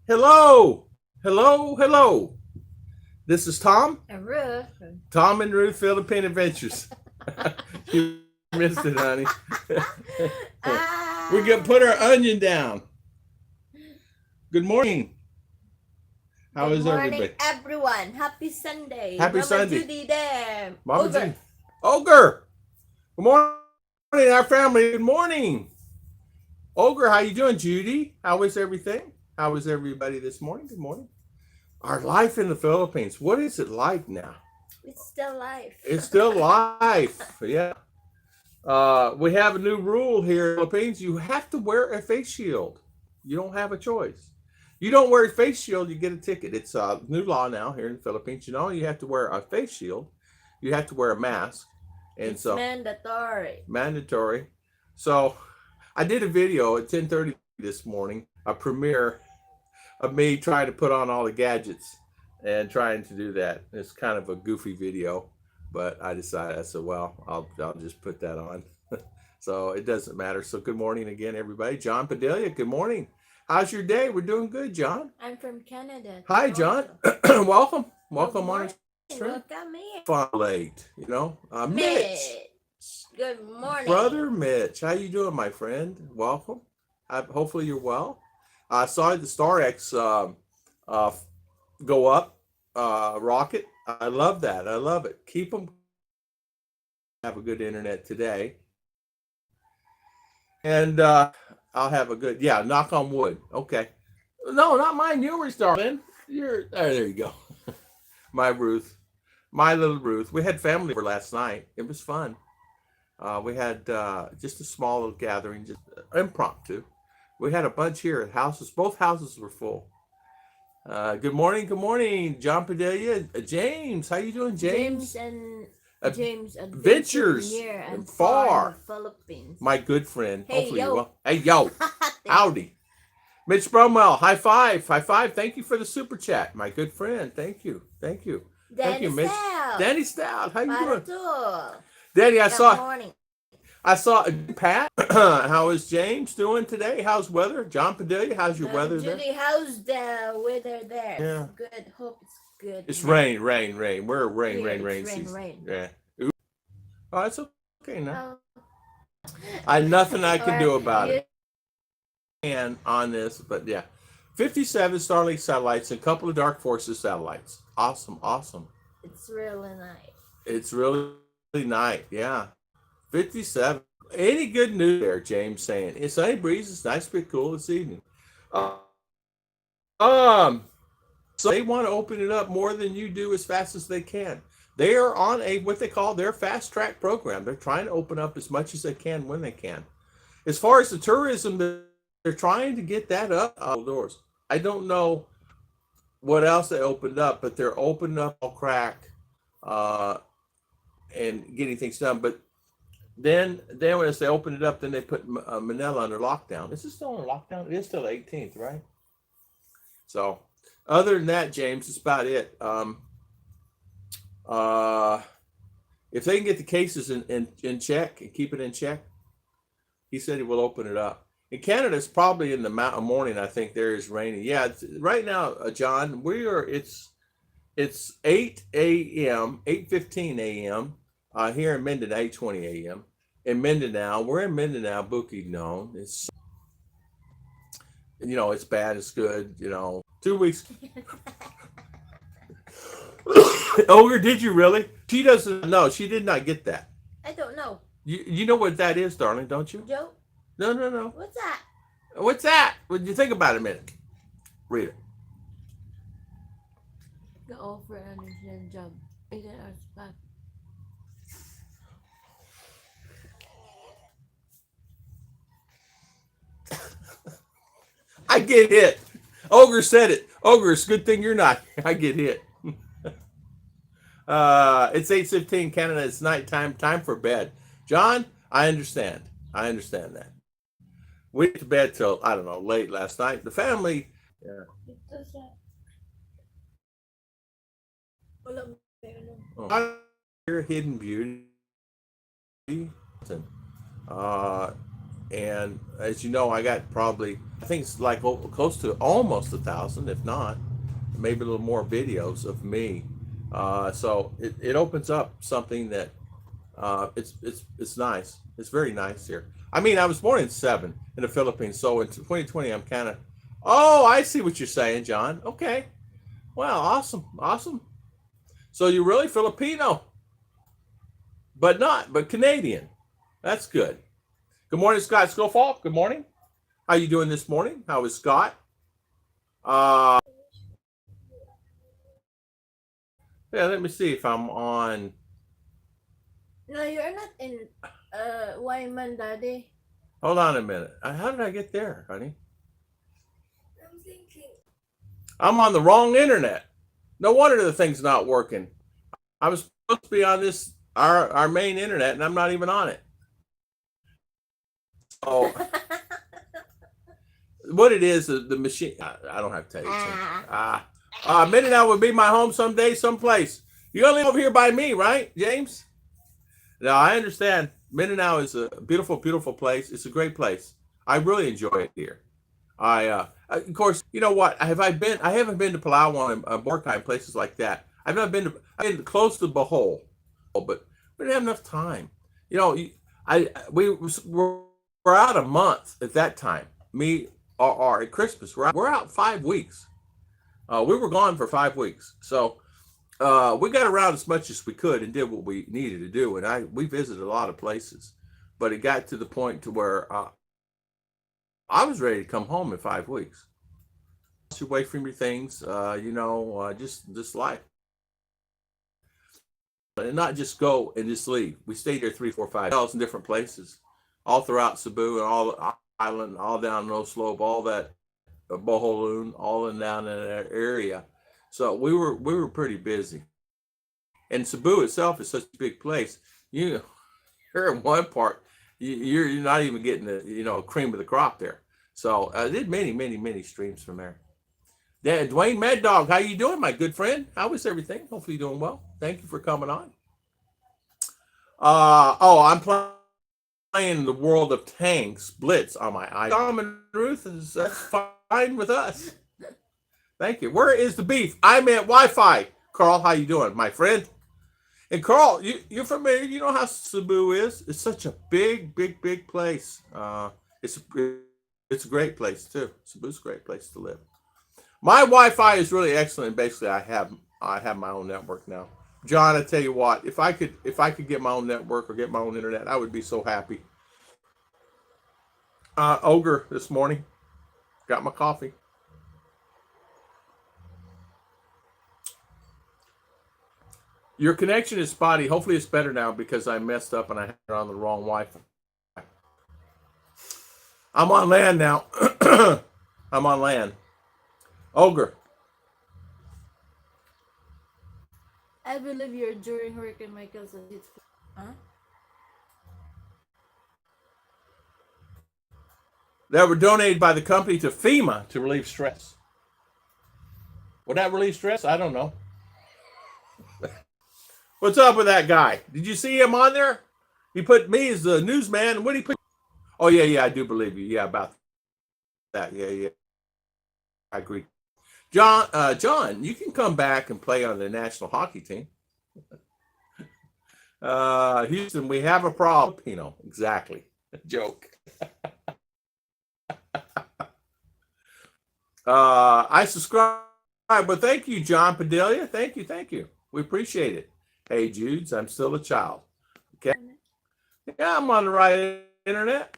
Hello, hello, hello. This is Tom. And Ruth. Tom and Ruth Philippine Adventures. You missed it, honey. We can put our Ah, onion down. Good morning. How good is morning, everybody? everyone. Happy Sunday. Happy Mama Sunday, Judy there. Mama Over. Jean. Ogre. Good morning, our family. Good morning, Ogre. How you doing, Judy? How is everything? How is everybody this morning? Good morning. Our life in the Philippines. What is it like now? It's still life. It's still life. Yeah. We have a new rule here in the Philippines. You have to wear a face shield. You don't have a choice. You don't wear a face shield, you get a ticket. It's a new law now here in the Philippines. You know, you have to wear a face shield. You have to wear a mask. And It's so, mandatory. mandatory. So, I did a video at 10:30 this morning, a premiere of me trying to put on all the gadgets and trying to do that. It's kind of a goofy video, but I said, well, I'll just put that on. So it doesn't matter. So good morning again, everybody. John Padilla, good morning. How's your day? We're doing good, John. I'm from Canada, Hi, John. Toronto. Welcome. Good Welcome on morning. our stream. Welcome here. Fun late, Mitch, Mitch. Good morning. brother Mitch. How you doing, my friend? Welcome. Hopefully you're well. I saw the Star X uh, go up, rocket. I love that. I love it. Keep them have a good internet today, and I'll have a good knock on wood. Okay, no, not mine. Yours, darling. You're there. You go. My Ruth, my little Ruth. We had family over last night. It was fun. We had just a small little gathering, just impromptu. We had a bunch here at houses. Both houses were full. Good morning, John Padilla. James, how you doing, James James? and James adventuring Adventures near and far in the far. Philippines. My good friend. Hey, Hopefully you're yo. well. Hey, yo, Thank howdy. Mitch Bromwell, high five, high five. Thank you for the super chat, my good friend. Thank you, thank you, thank Danny you, Mitch. Stout. Danny Stout, how you Para doing? to. Danny, Good morning. I saw Pat. How is James doing today? How's weather? John Padilla, how's your Mama weather there? Judy, how's the weather there? It's Yeah, good. Hope it's good it's now. rain, rain, rain. We're rain, Here rain, it's rain rain, season. rain. Yeah. Oh, it's okay now. Oh, I nothing I can do or about it. you? And on this, but yeah, 57 Starlink satellites and a couple of Dark Forces satellites. Awesome, awesome. It's really nice. It's really nice. Yeah, 57. Any good news there, James? Saying it's sunny breeze. It's nice, pretty cool this evening. Um, so they want to open it up more than you do as fast as they can. They are on a what they call their fast track program. They're trying to open up as much as they can when they can. As far as the tourism, they're trying to get that up doors. I don't know what else they opened up, but they're opening up all crack uh, and getting things done. But then when they open it up, then they put Manila under lockdown. Is it still under lockdown? It is still the 18th, right? So other than that, James, that's about it. Uh, if they can get the cases in check and keep it in check, he said he will open it up. In Canada, it's probably in the morning. I think there is raining. Yeah, right now, John, we are. It's 8 a.m., 8:15 a.m. Here in Mindinao, 8:20 a.m. In Mindinao, we're in Mindinao Bukidnon. It's it's bad, it's good. 2 weeks. Ogre, did you really? She doesn't. No, she did not get that. I don't know. You know what that is, darling, don't you? Joe, No, no, no. what's that? What's that? What did you think about it a minute? Read it. The offer and job. It is bad. I get hit. Ogre said it. Ogre, it's a good thing you're not. I get hit. It's 8:15 Canada. It's nighttime. Time for bed. John, I understand. I understand that. We went to bed till I don't know late last night. The family. Yeah. It does that. Wala meron. Oh. Here, hidden beauty. Uh, And as you know, I got probably, I think it's like close to almost 1,000, if not, maybe a little more videos of me. So it opens up something that it's nice. It's very nice here. I mean, I was born in '7 in the Philippines, so in 2020, I'm kind of. Oh, I see what you're saying, John. Okay. Wow, awesome, awesome. So you're really Filipino, but Canadian. That's good. Good morning, Scott Schofield. Good morning. How you doing this morning? How is Scott? Uh, yeah, let me see if I'm on. No, you're not in Wyman, Daddy. Hold on a minute. How did I get there, honey? I'm thinking. I'm on the wrong internet. No wonder the thing's not working. I was supposed to be on this our main internet, and I'm not even on it. So what it is, the machine. I don't have to tell you. Mindinao would be my home someday, someplace. You're gonna live over here by me, right, James? Now I understand. Mindinao is a beautiful, beautiful place. It's a great place. I really enjoy it here. Of course, you know what? I haven't been to Palawan and Boracay, places like that. I've not been to. I've been close to Bohol, but we didn't have enough time. You know, we're out a month at that time. Me or at Christmas, we're out 5 weeks. We were gone for 5 weeks, so we got around as much as we could and did what we needed to do. And we visited a lot of places, but it got to the point to where I was ready to come home in 5 weeks. Away from your things, just life, and not just go and just leave. We stayed there 3, 4, 5 hotels in different places, all throughout Cebu and all the island, all down No Slope, all that Boholoon, all in down in that area. So we were pretty busy. And Cebu itself is such a big place. You're in one part, you're not even getting the cream of the crop there. So I did many streams from there. Yeah, Dwayne Mad Dog, how you doing, my good friend? How is everything? Hopefully you're doing well. Thank you for coming on. I'm playing the World of Tanks Blitz on my iPhone. Tom and Ruth, that's fine with us. Thank you. Where is the beef? I'm at Wi-Fi. Carl, how you doing, my friend? And Carl, you're familiar. You know how Cebu is. It's such a big place. It's a great place too. Cebu's a great place to live. My Wi-Fi is really excellent. Basically, I have my own network now. John, I tell you what, if I could get my own network or get my own internet, I would be so happy. Ogre this morning, got my coffee. Your connection is spotty. Hopefully it's better now because I messed up and I had it on the wrong Wi-Fi. I'm on land now. I'm on land. Ogre. I believe you're during work and Michael says it's. Huh? That were donated by the company to FEMA to relieve stress. Would that relieve stress? I don't know. What's up with that guy? Did you see him on there? He put me as the newsman. What did he put? Oh, yeah, I do believe you. Yeah, about that. Yeah. I agree. John, you can come back and play on the national hockey team. Houston, we have a problem. Filipino, exactly. Joke. I subscribe, but thank you, John Padilla. Thank you. We appreciate it. Hey, Judes, I'm still a child. Okay. Yeah, I'm on the right internet.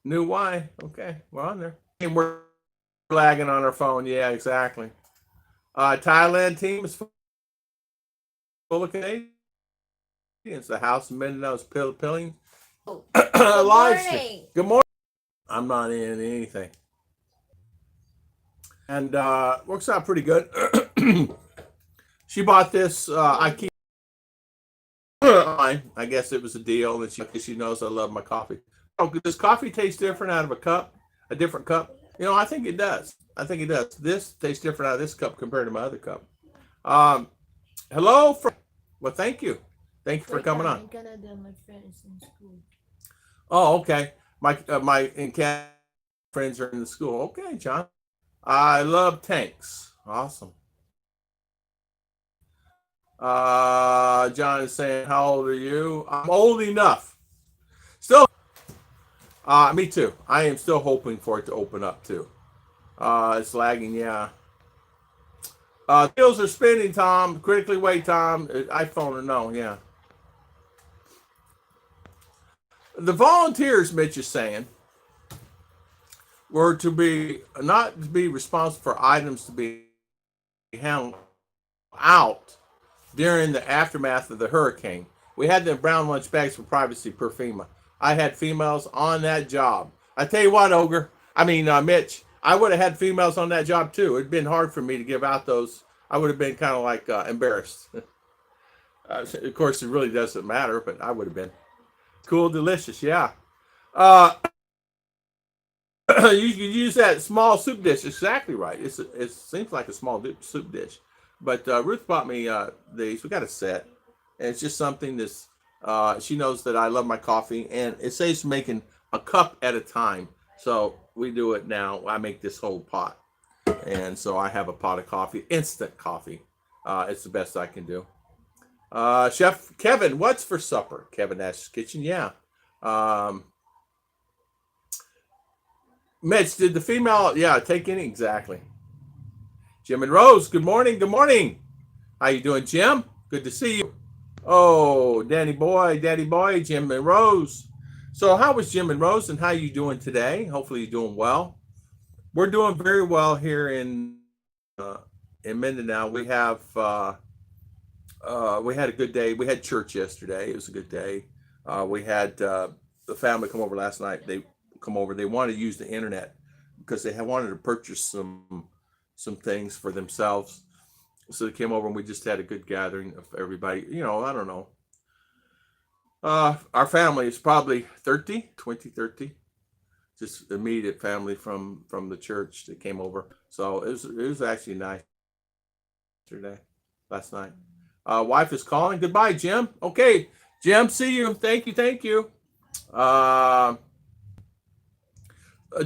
New Y. Okay, we're on there. And we're lagging on our phone. Yeah, exactly. Thailand team is full of Canadians. The House of Mindinao's pilling. Good morning. Good morning. I'm not in anything. And works out pretty good. She bought this. I keep. I guess it was a deal, and she knows I love my coffee. Oh, does coffee taste different out of a different cup? I think it does. This tastes different out of this cup compared to my other cup. Hello. Well, thank you. Thank you for Right coming now on. in Canada, my friend is in school. Oh, okay. My in Canada friends are in the school. Okay, John. I love tanks. Awesome. John is saying, how old are you? I'm old enough. Still, me too. I am still hoping for it to open up too. It's lagging, yeah. Wheels are spinning, Tom. Critically wait, Tom. iPhone or no, yeah. The volunteers, Mitch is saying, were to be not to be responsible for items to be handled out during the aftermath of the hurricane. We had the brown lunch bags for privacy per FEMA. I had females on that job. I tell you what, Mitch, I would have had females on that job too. It'd been hard for me to give out those. I would have been kind of like embarrassed. Of course, it really doesn't matter, but I would have been. Cool, delicious, yeah. Uh, you can use that small soup dish. Exactly right. It seems like a small soup dish. But Ruth bought me these. We got a set, and it's just something that's. She knows that I love my coffee, and it saves making a cup at a time. So we do it now. I make this whole pot, and so I have a pot of coffee, instant coffee. It's the best I can do. Chef Kevin, what's for supper? Kevin Ash's Kitchen. Yeah. Um, Mitch, did the female? Yeah, take any exactly. Jim and Rose, good morning. Good morning. How you doing, Jim? Good to see you. Oh, Daddy boy, Jim and Rose. So, how was Jim and Rose, and how you doing today? Hopefully, you're doing well. We're doing very well here in Mindinao. We had a good day. We had church yesterday. It was a good day. We had the family come over last night. They come over. They wanted to use the internet because they had wanted to purchase some things for themselves. So they came over and we just had a good gathering of everybody. I don't know. Our family is probably 30, 20, 30. Just immediate family from the church that came over. So it was actually nice yesterday, last night. Wife is calling. Goodbye, Jim. Okay, Jim, see you. Thank you, thank you. Uh,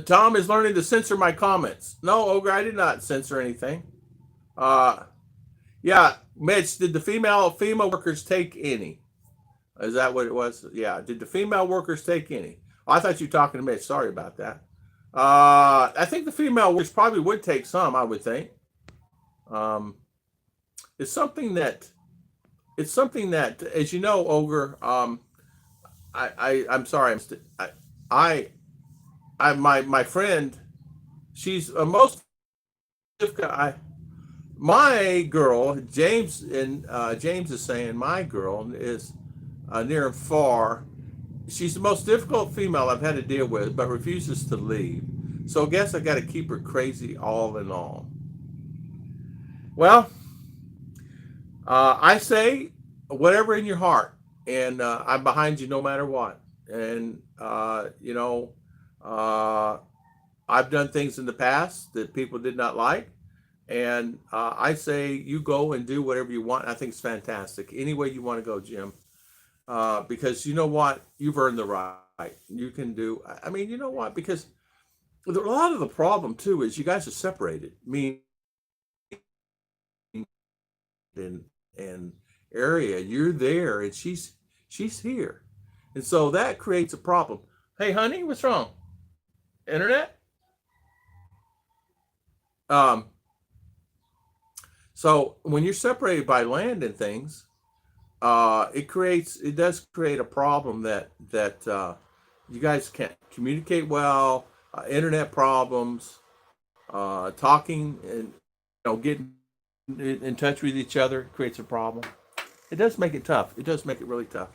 Tom is learning to censor my comments. No, Ogre, I did not censor anything. Uh, yeah, Mitch, did the female workers take any? Is that what it was? Yeah, did the female workers take any? Oh, I thought you were talking to Mitch. Sorry about that. I think the female workers probably would take some. I would think. Um, it's something that as you know, Ogre. I'm sorry. My friend. She's most difficult. My girl, James, and James is saying my girl is near and far. She's the most difficult female I've had to deal with, but refuses to leave. So I guess I got to keep her crazy all in all. Well, I say whatever in your heart, and I'm behind you no matter what. And uh, I've done things in the past that people did not like. And I say you go and do whatever you want. I think it's fantastic. Any way you want to go, Jim, because you know what? You've earned the right. You can do. I mean, you know what? Because a lot of the problem too is you guys are separated. Me and and area, you're there, and she's here, and so that creates a problem. Hey, honey, what's wrong? Internet? Um. So when you're separated by land and things, it does create a problem that you guys can't communicate well, internet problems, talking and getting in touch with each other creates a problem. It does make it tough. It does make it really tough.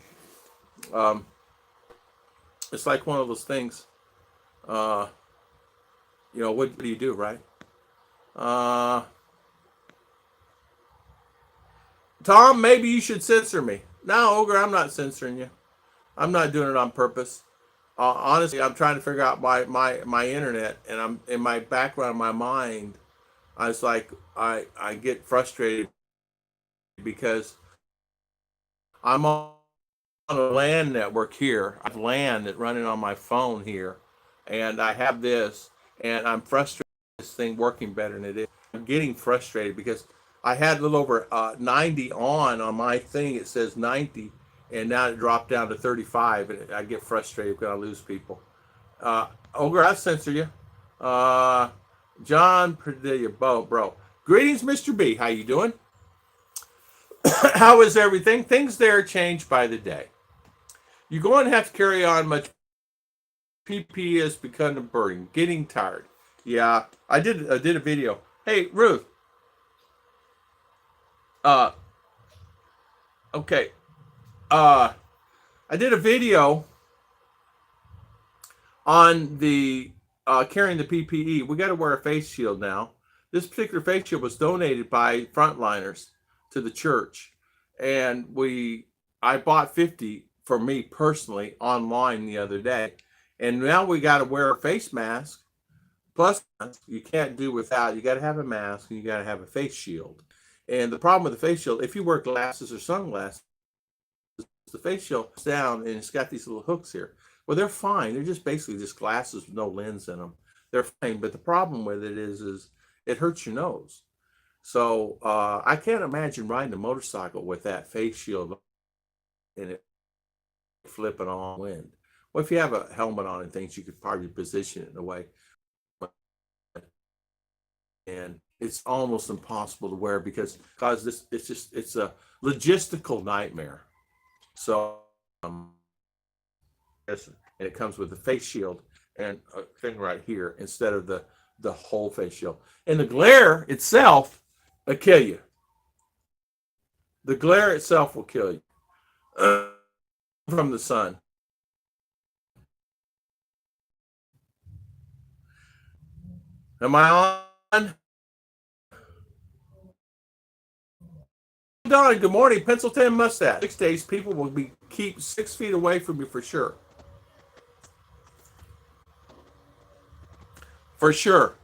Um, it's like one of those things. Uh, what do you do, right? Uh, Tom, maybe you should censor me. No, Ogre, I'm not censoring you. I'm not doing it on purpose. Honestly, I'm trying to figure out my internet, and I'm in my background, my mind. I was like, I get frustrated because I'm on on a LAN network here. I have LAN that running on my phone here, and I have this, and I'm frustrated with this thing working better than it is. I'm getting frustrated because I had a little over 90 on my thing. It says 90, and now it dropped down to 35, and I get frustrated when I lose people. Ogre, I censor you. John Padilla, bro. Greetings, Mr. B. How you doing? How is everything? Things there change by the day. You're going to have to carry on much. PP has become a burden. Getting tired. Yeah, I did a video. Hey, Ruth. Okay. I did a video on the carrying the PPE. We got to wear a face shield now. This particular face shield was donated by frontliners to the church, and I bought 50 for me personally online the other day, and now we got to wear a face mask. Plus, you can't do without. You got to have a mask, and you got to have a face shield. And the problem with the face shield, if you wear glasses or sunglasses, the face shield is down, and it's got these little hooks here. Well, they're fine. They're just basically just glasses with no lens in them. They're fine, but the problem with it is it hurts your nose. So I can't imagine riding a motorcycle with that face shield and it flipping on wind. Well, if you have a helmet on and things, you could probably position it in a way. And it's almost impossible to wear because it's a logistical nightmare. So and it comes with a face shield and a thing right here instead of the whole face shield. And the glare itself will kill you. The glare itself will kill you from the sun. Am I on? Don, good morning. Pencilton Mustache. 6 days, people will keep 6 feet away from you for sure. For sure.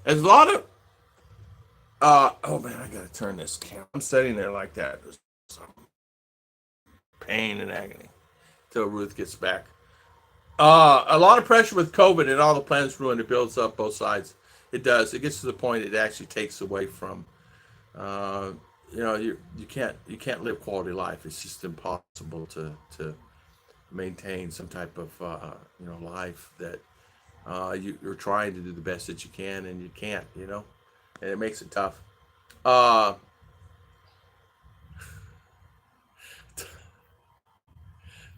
There's a lot of oh man, I gotta turn this camera. I'm sitting there like that. There's some pain and agony till Ruth gets back. A lot of pressure with COVID and all the plans ruined. It builds up both sides. It does. It gets to the point it actually takes away from you can't live quality life. It's just impossible to maintain some type of life that you're trying to do the best that you can and you can't, and it makes it tough.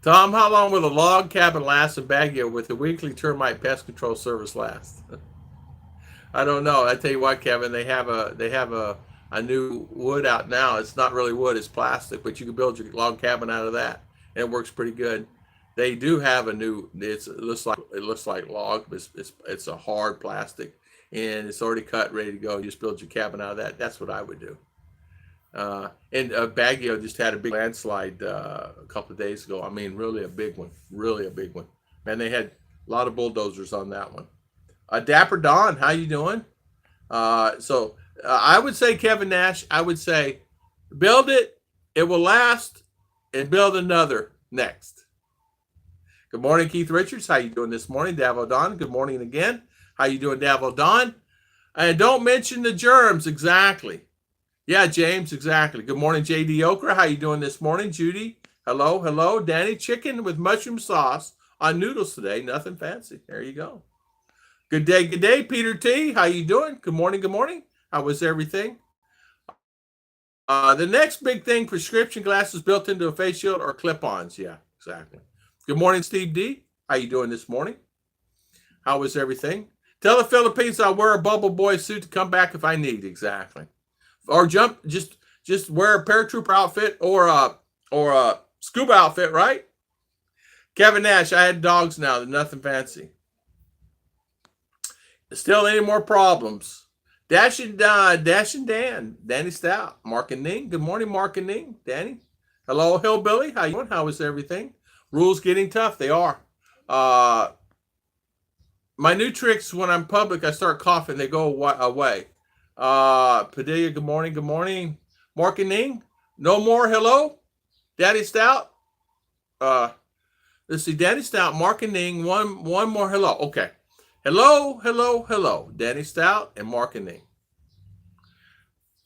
Tom, how long will the log cabin last in Baguio with the weekly termite pest control service last? I don't know. I tell you what, Kevin, they have a new wood out now. It's not really wood, it's plastic, but you can build your log cabin out of that, and it works pretty good. They do have a new. It looks like log, but it's a hard plastic, and it's already cut, ready to go. You just build your cabin out of that. That's what I would do. And Baguio just had a big landslide a couple of days ago. I mean, really a big one. Man, they had a lot of bulldozers on that one. Dapper Don, how you doing? I would say, Kevin Nash, I would say build it, it will last, and build another next. Good morning, Keith Richards. How you doing this morning? Davo Don, good morning again. How you doing, Davo Don? And don't mention the germs, exactly. Yeah, James, exactly. Good morning, JD Okra. How you doing this morning? Judy, hello. Danny, chicken with mushroom sauce on noodles today. Nothing fancy. There you go. Good day, Peter T. How you doing? Good morning. How was everything? The next big thing, prescription glasses built into a face shield or clip-ons. Yeah, exactly. Good morning, Steve D. How you doing this morning? How was everything? Tell the Philippines I'll wear a bubble boy suit to come back if I need. Exactly. Or just wear a paratrooper outfit or a scuba outfit, right? Kevin Nash, I had dogs now. They're nothing fancy. Still any more problems? Dash and Dan, Danny Stout, Mark and Ning. Good morning, Mark and Ning. Danny. Hello, Hillbilly. How you doing? How is everything? Rules getting tough. They are. My new tricks when I'm public, I start coughing, they go away. Padilla, good morning. Mark and Ning. No more hello. Daddy Stout. let's see, Danny Stout, marketing, one more hello. Okay. Hello, hello, hello. Danny Stout and marketing.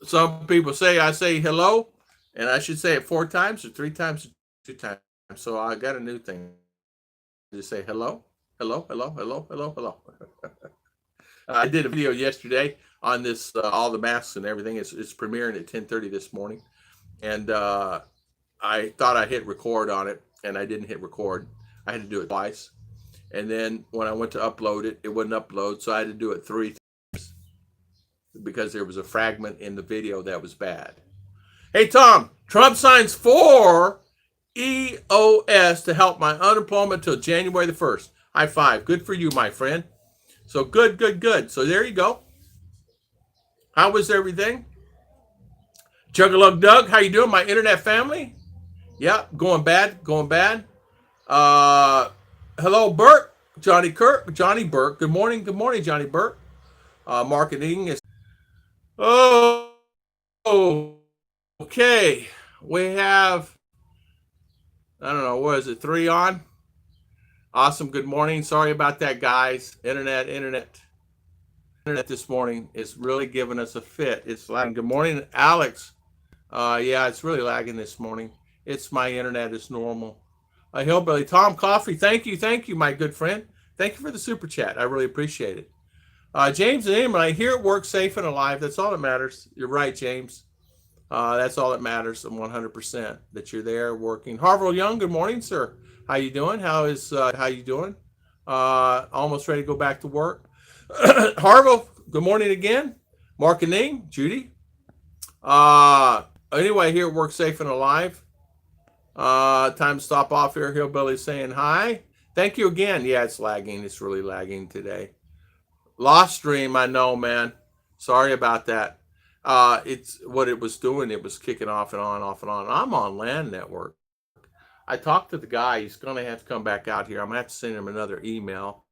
Some people say I say hello, and I should say it 4 times or 3 times or 2 times. So I got a new thing. Just say hello, hello, hello, hello, hello, hello. I did a video yesterday on this, all the masks and everything. It's premiering at 10:30 this morning, and I thought I hit record on it, and I didn't hit record. I had to do it twice, and then when I went to upload it, it wouldn't upload, so I had to do it 3 times because there was a fragment in the video that was bad. Hey Tom, Trump signs 4 EOS to help my unemployment till January the 1st. High five. Good for you, my friend. So good, good, good. So there you go. How was everything? Juggalug Doug, how you doing, my internet family? Yeah, going bad, going bad. Hello, Bert, Johnny Burt. Good morning, Johnny Burt. Marketing is. Oh, okay. We have, I don't know, what is it, 3 on? Awesome. Good morning. Sorry about that, guys. Internet this morning is really giving us a fit. It's lagging. Good morning, Alex. Yeah, it's really lagging this morning. It's my internet is normal. Hillbilly Tom Coffee. Thank you, my good friend. Thank you for the super chat. I really appreciate it. James and Eamon, I hear it works safe and alive. That's all that matters. You're right, James. That's all that matters. 100% that you're there working. Harville Young. Good morning, sir. How you doing? How you doing? Almost ready to go back to work. Harville, good morning again. Mark and Ning, Judy. Anyway, here it works safe and alive. Time to stop off here. Hillbilly saying hi. Thank you again. Yeah, it's lagging. It's really lagging today. Lost stream, I know, man. Sorry about that. It's what it was doing. It was kicking off and on, off and on. I'm on LAN network. I talked to the guy. He's going to have to come back out here. I'm going to have to send him another email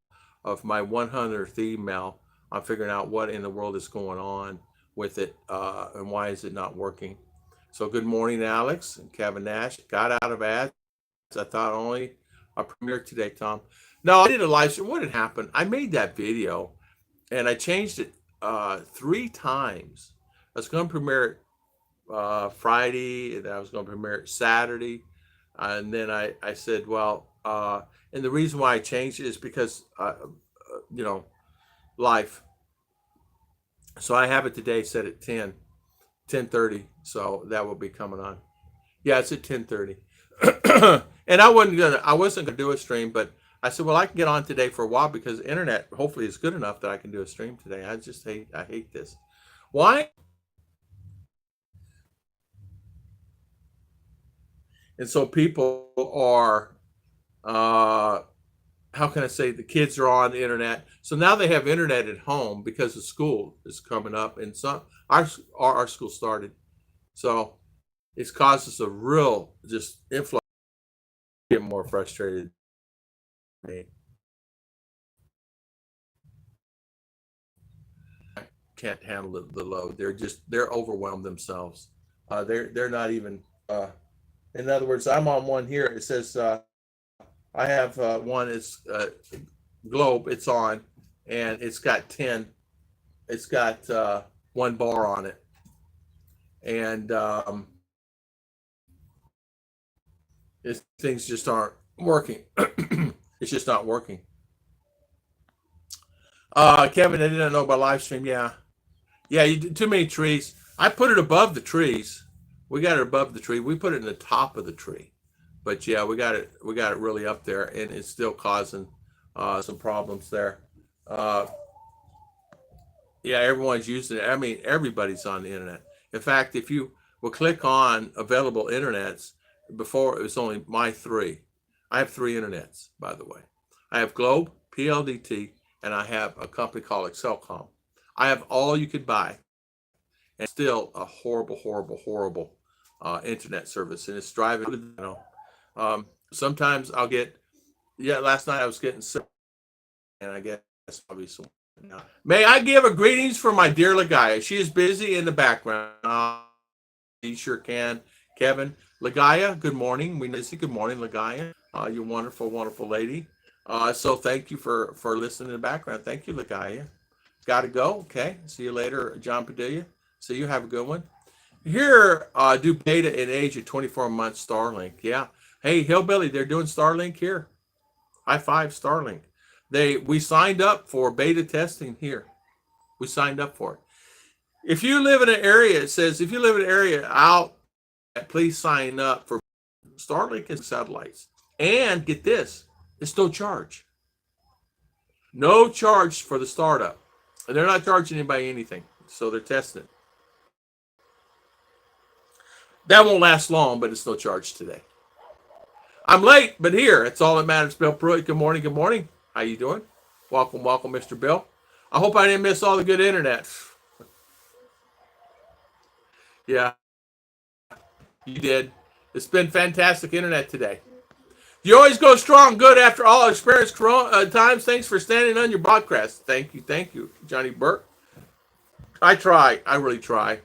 of my 100th email. I'm figuring out what in the world is going on with it and why is it not working. So good morning, Alex and Kevin Nash. Got out of ads. I thought only a premiere today, Tom. No, I did a live stream. What had happened? I made that video and I changed it 3 times. I was going to premiere it Friday, and then I was going to premiere it Saturday. And then I said, well, and the reason why I changed it is because, life. So I have it today set at 10:30. So that will be coming on. Yeah, it's at 10:30. And I wasn't gonna do a stream, but I said, well, I can get on today for a while because the internet hopefully is good enough that I can do a stream today. I hate this. Why? And so people are, how can I say, the kids are on the internet. So now they have internet at home because the school is coming up, and some our school started. So it's caused us a real just influx. Get more frustrated. I can't handle the load. They're overwhelmed themselves. They're not even. In other words, I'm on one here. It says I have one. It's Globe. It's on, and it's got 10. It's got 1 bar on it, and things just aren't working. It's just not working. Kevin, I didn't know about live stream. Yeah, you did too many trees. I put it above the trees. We got it above the tree. We put it in the top of the tree, but yeah, we got it really up there, and it's still causing some problems there. Yeah, everyone's using it. I mean, everybody's on the internet. In fact, if you will click on available internets, before it was only my 3. I have 3 internets, by the way. I have Globe, PLDT, and I have a company called Excelcom. I have all you could buy, and still a horrible internet service, and it's driving. Sometimes I'll get. Yeah, last night I was getting sick, and I guess probably some. May I give a greetings for my dear Lagaya? She is busy in the background. You sure can, Kevin. Lagaya, good morning. We see good morning, Lagaya. You wonderful, wonderful lady. So thank you for listening in the background. Thank you, Lagaya. Got to go. Okay. See you later, John Padilla. See you. Have a good one. Here, do beta in age of 24 months Starlink. Yeah. Hey, Hillbilly, they're doing Starlink here. High five, Starlink. We signed up for beta testing here. We signed up for it. If you live in an area, it says if you live in an area out, please sign up for Starlink and satellites. And get this, it's no charge. No charge for the startup. And they're not charging anybody anything. So they're testing it. That won't last long, but it's no charge today. I'm late, but here. It's all that matters. Bill Pruitt, good morning, good morning. How you doing? Welcome, welcome, Mr. Bill. I hope I didn't miss all the good internet. Yeah, you did. It's been fantastic internet today. You always go strong, good after all experienced times. Thanks for standing on your broadcast. Thank you, Johnny Burke. I try. I really try.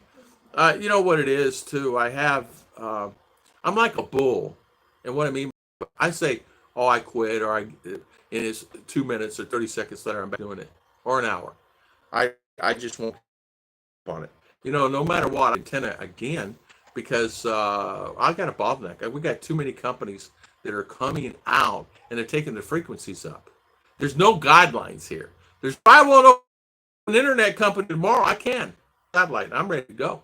You know what it is, too? I'm like a bull. And what I mean, I say, oh, I quit, and it's 2 minutes or 30 seconds later, I'm back doing it, or an hour. I just won't on it. No matter what, I antenna again because I got a bottleneck. We got too many companies that are coming out and they're taking the frequencies up. There's no guidelines here. If I want to open an internet company tomorrow, I can. Satellite, I'm ready to go.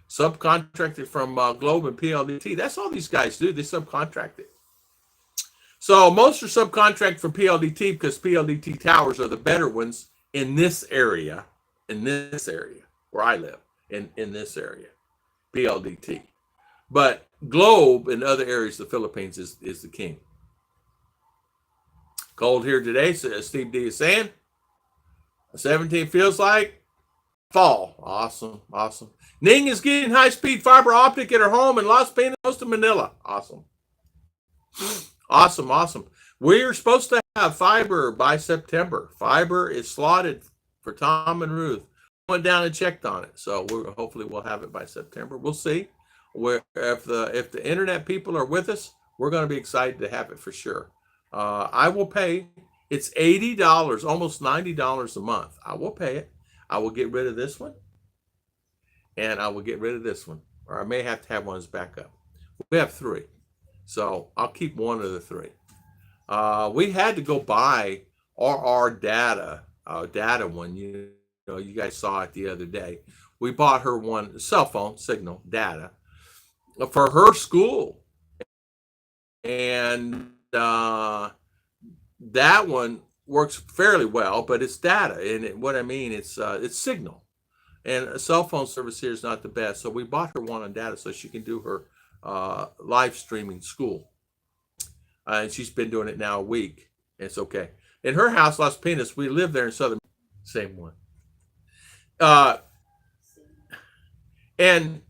Subcontracted from Globe and PLDT. That's all these guys do. They subcontract it. So most are subcontract from PLDT because PLDT towers are the better ones in this area. Where I live, in this area. PLDT. But Globe in other areas of the Philippines is the king. Cold here today, so Steve D is saying. 17 feels like fall. Awesome. Ning is getting high-speed fiber optic at her home in Las Piñas to Manila. Awesome. We're supposed to have fiber by September. Fiber is slotted for Tom and Ruth. Went down and checked on it, so hopefully we'll have it by September. We'll see. If the internet people are with us, we're going to be excited to have it for sure. I will pay. It's $80, almost $90 a month. I will pay it. I will get rid of this one, and I will get rid of this one, or I may have to have one as backup. We have 3, so I'll keep one of the 3. We had to go buy our data one. You guys saw it the other day. We bought her one cell phone signal data for her school, and that one works fairly well, but it's data, and what I mean, it's signal, and a cell phone service here is not the best. So we bought her one on data so she can do her live streaming school, and she's been doing it now a week. It's okay. In her house, Las Piñas, we live there in southern. Same one. And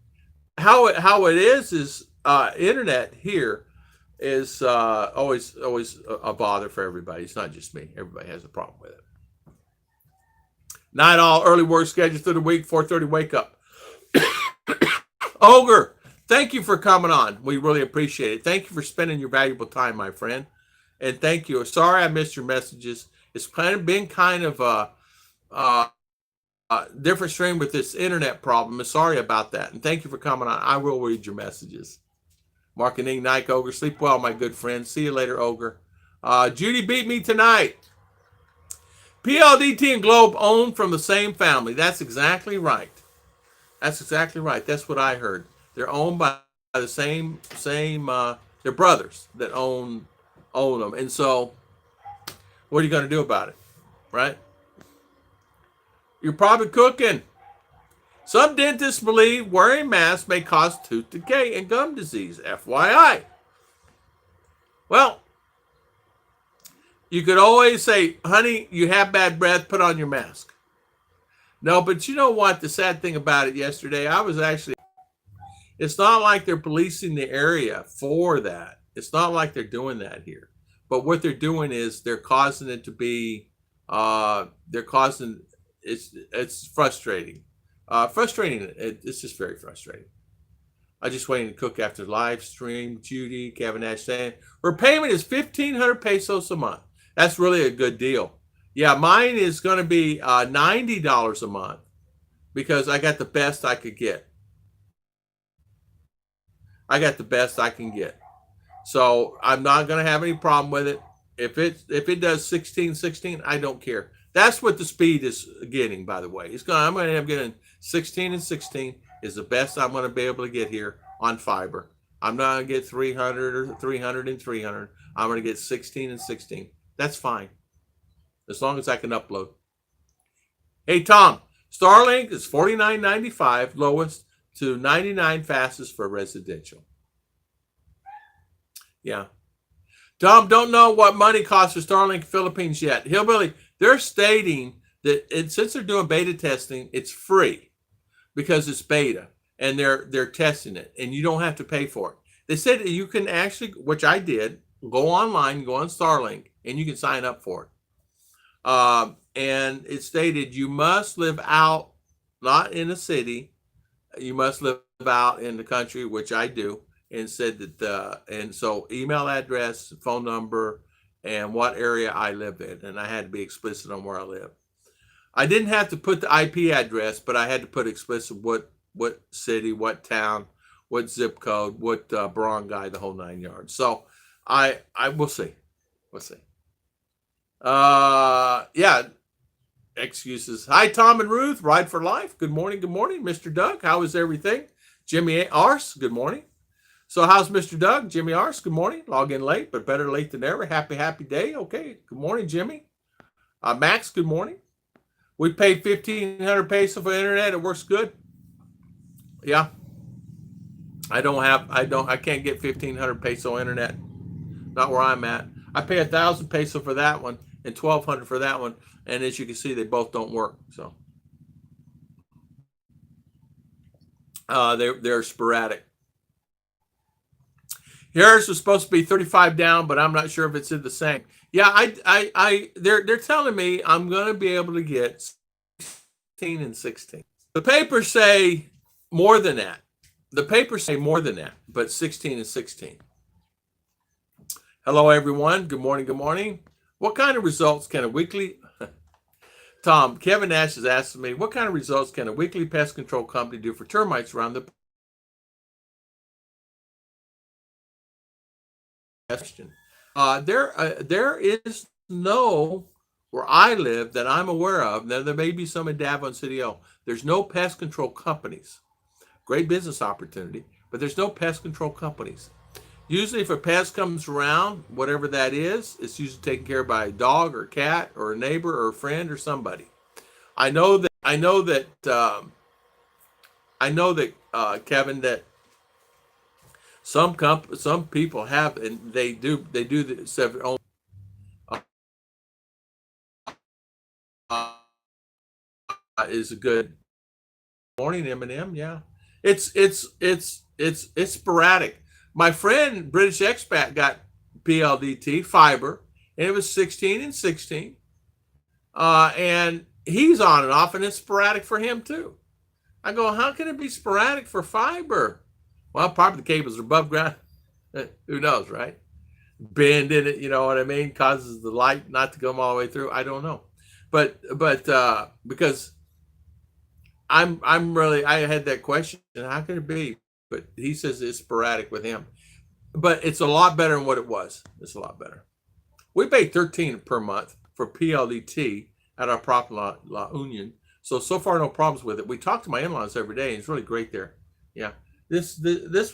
how it is internet here is always a bother for everybody. It's not just me. Everybody has a problem with it. Night all, early work schedule through the week, 4:30 wake up. Ogre, thank you for coming on. We really appreciate it. Thank you for spending your valuable time, my friend. And thank you. Sorry I missed your messages. It's been kind of a different stream with this internet problem. Sorry about that. And thank you for coming on. I will read your messages. Marketing Nike Ogre. Sleep well, my good friend. See you later, Ogre. Judy beat me tonight. PLDT and Globe owned from the same family. That's exactly right. That's what I heard. They're owned by the same they're brothers that own them. And so what are you going to do about it? Right? You're probably cooking. Some dentists believe wearing masks may cause tooth decay and gum disease. FYI. Well, you could always say, honey, you have bad breath, put on your mask. No, but you know what? The sad thing about it yesterday, it's not like they're policing the area for that. It's not like they're doing that here. But what they're doing is they're causing it to be, it's frustrating. It's just very frustrating. I just waiting to cook after the live stream. Judy, Kevin Nash saying her payment is 1,500 pesos a month. That's really a good deal. Yeah, mine is going to be $90 a month because I got the best I could get. I got the best I can get. So I'm not going to have any problem with it. If it does 16, I don't care. That's what the speed is getting, by the way. I'm going to end up getting 16 and 16 is the best I'm going to be able to get here on fiber. I'm not going to get 300 or 300 and 300. I'm going to get 16 and 16. That's fine, as long as I can upload. Hey, Tom, Starlink is $49.95 lowest to $99 fastest for residential. Yeah. Tom, don't know what money costs for Starlink Philippines yet. Hillbilly, they're stating that since they're doing beta testing, it's free because it's beta and they're testing it and you don't have to pay for it. They said that you can actually, which I did, go online, go on Starlink, and you can sign up for it. And it stated you must live out, not in a city. You must live out in the country, which I do. And said that, and so email address, phone number, and what area I live in. And I had to be explicit on where I live. I didn't have to put the IP address, but I had to put explicit what city, what town, what zip code, what barangay, the whole 9 yards. So I will see. We'll see. Yeah. Excuses. Hi, Tom and Ruth. Ride for life. Good morning. Good morning, Mr. Doug. How is everything? Jimmy Arse. Good morning. So how's Mr. Doug? Jimmy Arse, good morning. Log in late, but better late than never. Happy day. Okay, good morning, Jimmy. Max, good morning. We paid 1,500 pesos for internet. It works good. Yeah. I can't get 1,500 peso internet. Not where I'm at. I pay 1,000 peso for that one and 1,200 for that one. And as you can see, they both don't work. So they're sporadic. Yours was supposed to be 35 down, but I'm not sure if it's in the same. Yeah, they're telling me I'm going to be able to get 16 and 16. The papers say more than that. But 16 and 16. Hello, everyone. Good morning. Good morning. What kind of results can a weekly... Tom, Kevin Nash is asking me, what kind of results can a weekly pest control company do for termites around the question? There is no, where I live that I'm aware of, now there may be some in Davao City, there's no pest control companies. Great business opportunity, but there's no pest control companies. Usually if a pest comes around, whatever that is, it's usually taken care of by a dog or cat or a neighbor or a friend or somebody. I know that Kevin, that some people have, and they do the own. Is a good morning, Eminem. Yeah, it's sporadic. My friend British expat got PLDT fiber, and it was 16 and 16, and he's on and off, and it's sporadic for him too. I go, how can it be sporadic for fiber? Well, probably the cables are above ground. Who knows, right? Bend in it, you know what I mean? Causes the light not to come all the way through. I don't know, but because I'm really, I had that question, how can it be? But he says it's sporadic with him, but it's a lot better than what it was. It's a lot better. We pay 13 per month for PLDT at our property La Union. So far, no problems with it. We talk to my in-laws every day, and it's really great there. Yeah. This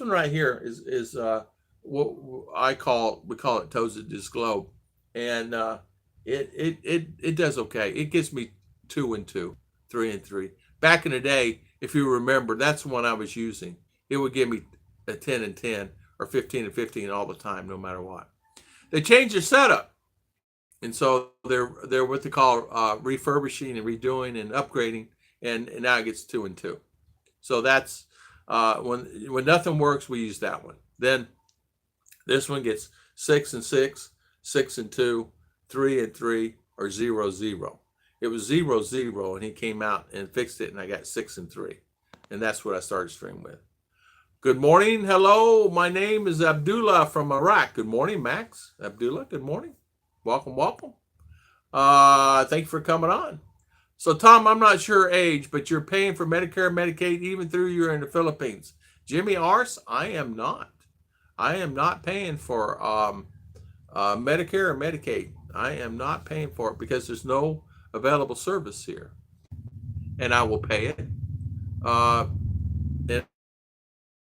one right here is what we call it toes at this globe. And it does okay. It gives me 2 and 2, 3 and 3. Back in the day, if you remember, that's the one I was using. It would give me a 10 and 10 or 15 and 15 all the time, no matter what. They changed their setup. And so they're what they call refurbishing and redoing and upgrading, and now it gets 2 and 2. So that's when nothing works, we use that one. Then this one gets 6 and 6, 6 and 2, 3 and 3, or 0, 0. It was 0, 0, and he came out and fixed it, and I got 6 and 3, and that's what I started streaming with. Good morning. Hello. My name is Abdullah from Iraq. Good morning, Max. Abdullah, good morning. Welcome, welcome. Thanks for coming on. So, Tom, I'm not sure age, but you're paying for Medicare and Medicaid even through you're in the Philippines. Jimmy Ars, I am not. I am not paying for Medicare or Medicaid. I am not paying for it because there's no available service here, and I will pay it. Uh,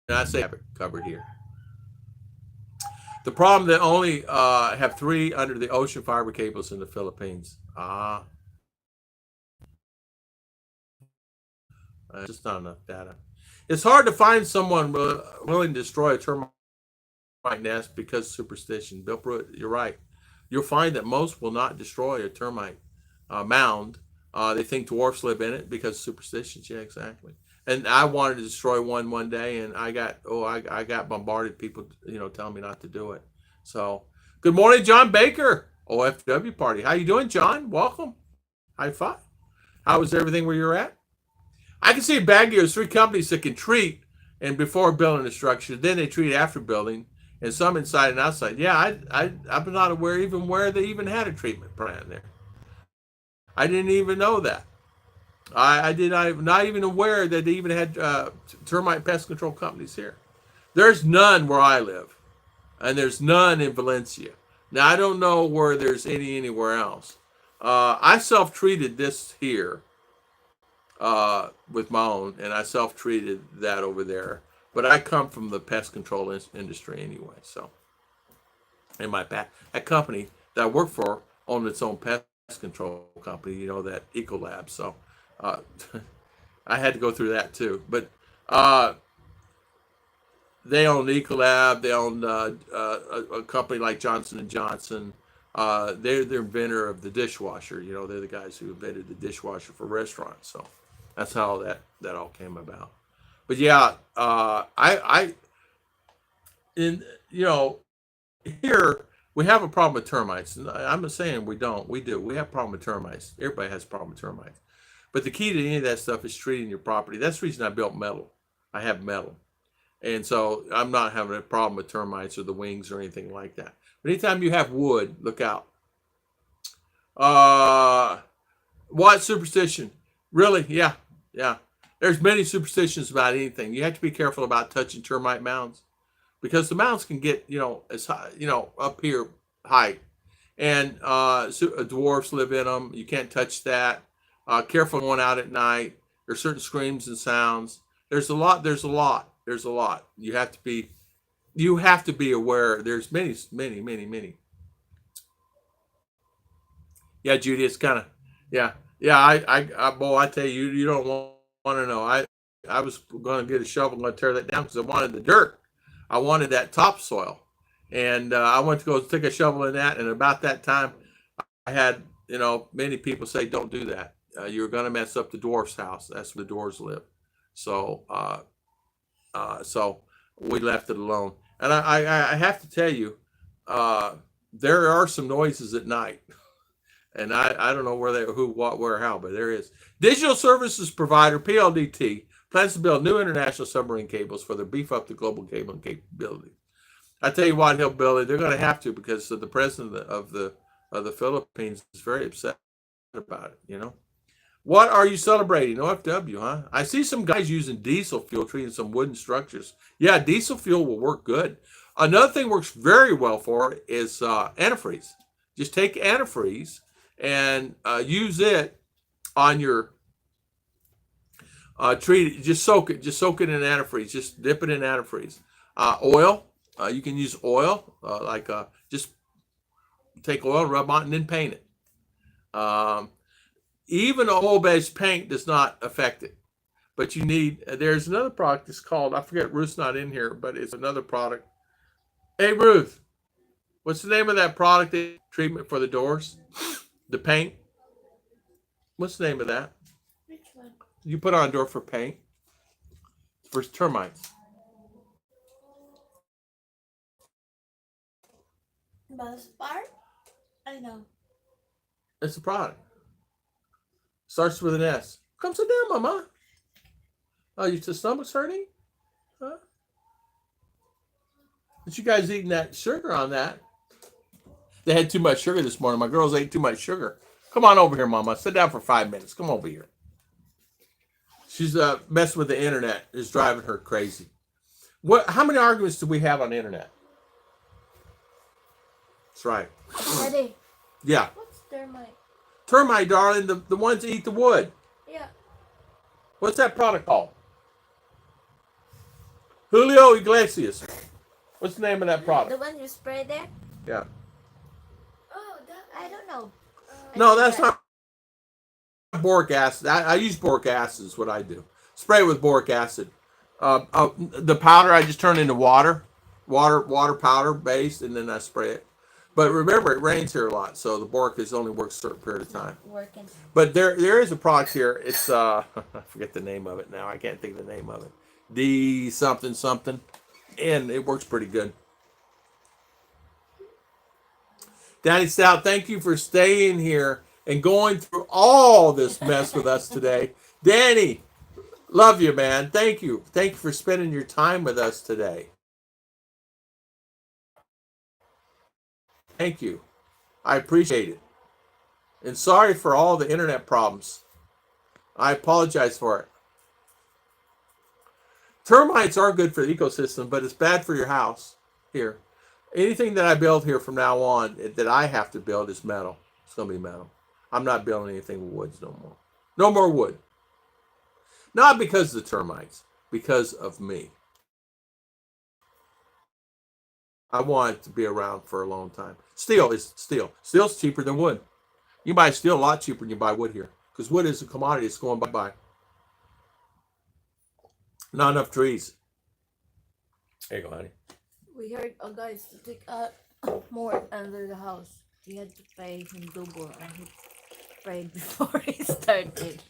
and I say have it covered here. The problem that only have three under the ocean fiber cables in the Philippines. Just not enough data. It's hard to find someone willing to destroy a termite nest because of superstition. Bill Pruitt, you're right. You'll find that most will not destroy a termite mound. They think dwarfs live in it because of superstitions. Yeah, exactly. And I wanted to destroy one day, and I got bombarded. People, telling me not to do it. So, good morning, John Baker, OFW party. How you doing, John? Welcome. High five. How was everything where you're at? I can see in Baguio, there's three companies that can treat and before building the structure. Then they treat after building, and some inside and outside. Yeah, I'm not aware even where they even had a treatment plant there. I didn't even know that. I did not even aware that they even had termite pest control companies here. There's none where I live, and there's none in Valencia. Now I don't know where there's anywhere else. I self-treated this here with my own, and I self-treated that over there. But I come from the pest control industry anyway. So, and that company that I work for owned its own pest control company. That Ecolab. So, I had to go through that too. But they own Ecolab. They own a company like Johnson and Johnson. They're the inventor of the dishwasher. They're the guys who invented the dishwasher for restaurants. So that's how that all came about. But yeah, here we have a problem with termites. I'm not saying we don't. We do. We have a problem with termites. Everybody has a problem with termites. But the key to any of that stuff is treating your property. That's the reason I built metal. I have metal. And so I'm not having a problem with termites or the wings or anything like that. But anytime you have wood, look out. What superstition? Really? Yeah. There's many superstitions about anything. You have to be careful about touching termite mounds because the mounds can get, as high, up here high. And dwarfs live in them. You can't touch that. Careful going out at night. There's certain screams and sounds. There's a lot. You have to be aware. There's many. Yeah, Judy, it's kind of, yeah. I tell you, you don't want to know. I was going to get a shovel and tear that down because I wanted the dirt. I wanted that topsoil. And I went to go take a shovel in that. And about that time, I had, many people say, don't do that. You're going to mess up the dwarf's house. That's where the dwarves live. So, so we left it alone. And I have to tell you, there are some noises at night. And I don't know who, what, where, how, but there is. Digital Services Provider, PLDT, plans to build new international submarine cables for their beef up the global cabling capability. I tell you what, he'll build it. They're going to have to because the president of the Philippines is very upset about it, What are you celebrating? OFW, huh? I see some guys using diesel fuel treating some wooden structures. Yeah, diesel fuel will work good. Another thing works very well for it is antifreeze. Just take antifreeze and use it on your treat. Just soak it. Just soak it in antifreeze. Just dip it in antifreeze. Oil. You can use oil. Just take oil, rub on, and then paint it. Even oil-based paint does not affect it. But you need. There's another product. It's called. I forget. Ruth's not in here, but it's another product. Hey, Ruth. What's the name of that product? Treatment for the doors. The paint. What's the name of that? Which one? You put on a door for paint. For termites. Buzz bar? I know. It's a product. Starts with an S. Come sit down, Mama. Oh, your stomach's hurting? Huh? But you guys eating that sugar on that? They had too much sugar this morning. My girls ate too much sugar. Come on over here, Mama. Sit down for 5 minutes. Come over here. She's messing with the internet. It's driving her crazy. What? How many arguments do we have on the internet? That's right. Daddy, Yeah. what's termite? Termite, darling, the ones that eat the wood. Yeah. What's that product called? Julio Iglesias. What's the name of that The product? one you spray there? Yeah. Oh, that I don't know. No, that's not boric acid. I use boric acid is what I do. Spray it with boric acid. The powder I just turn into water powder based, and then I spray it. But remember, it rains here a lot, so the boric is only works a certain period of time. Working. But there is a product here. It's I forget the name of it now. I can't think of the name of it. D something something, and it works pretty good. Danny Stout, thank you for staying here and going through all this mess with us today. Danny, love you, man. Thank you. Thank you for spending your time with us today. Thank you. I appreciate it. And sorry for all the internet problems. I apologize for it. Termites are good for the ecosystem, but it's bad for your house here. Anything that I build here from now on that I have to build is metal. It's going to be metal. I'm not building anything with woods no more. No more wood. Not because of the termites, because of me. I want it to be around for a long time. Steel is steel. Steel's cheaper than wood. You buy steel a lot cheaper than you buy wood here because wood is a commodity that's going by. Not enough trees. There you go, honey. We heard a guy to take out more under the house. He had to pay him double and he prayed before he started.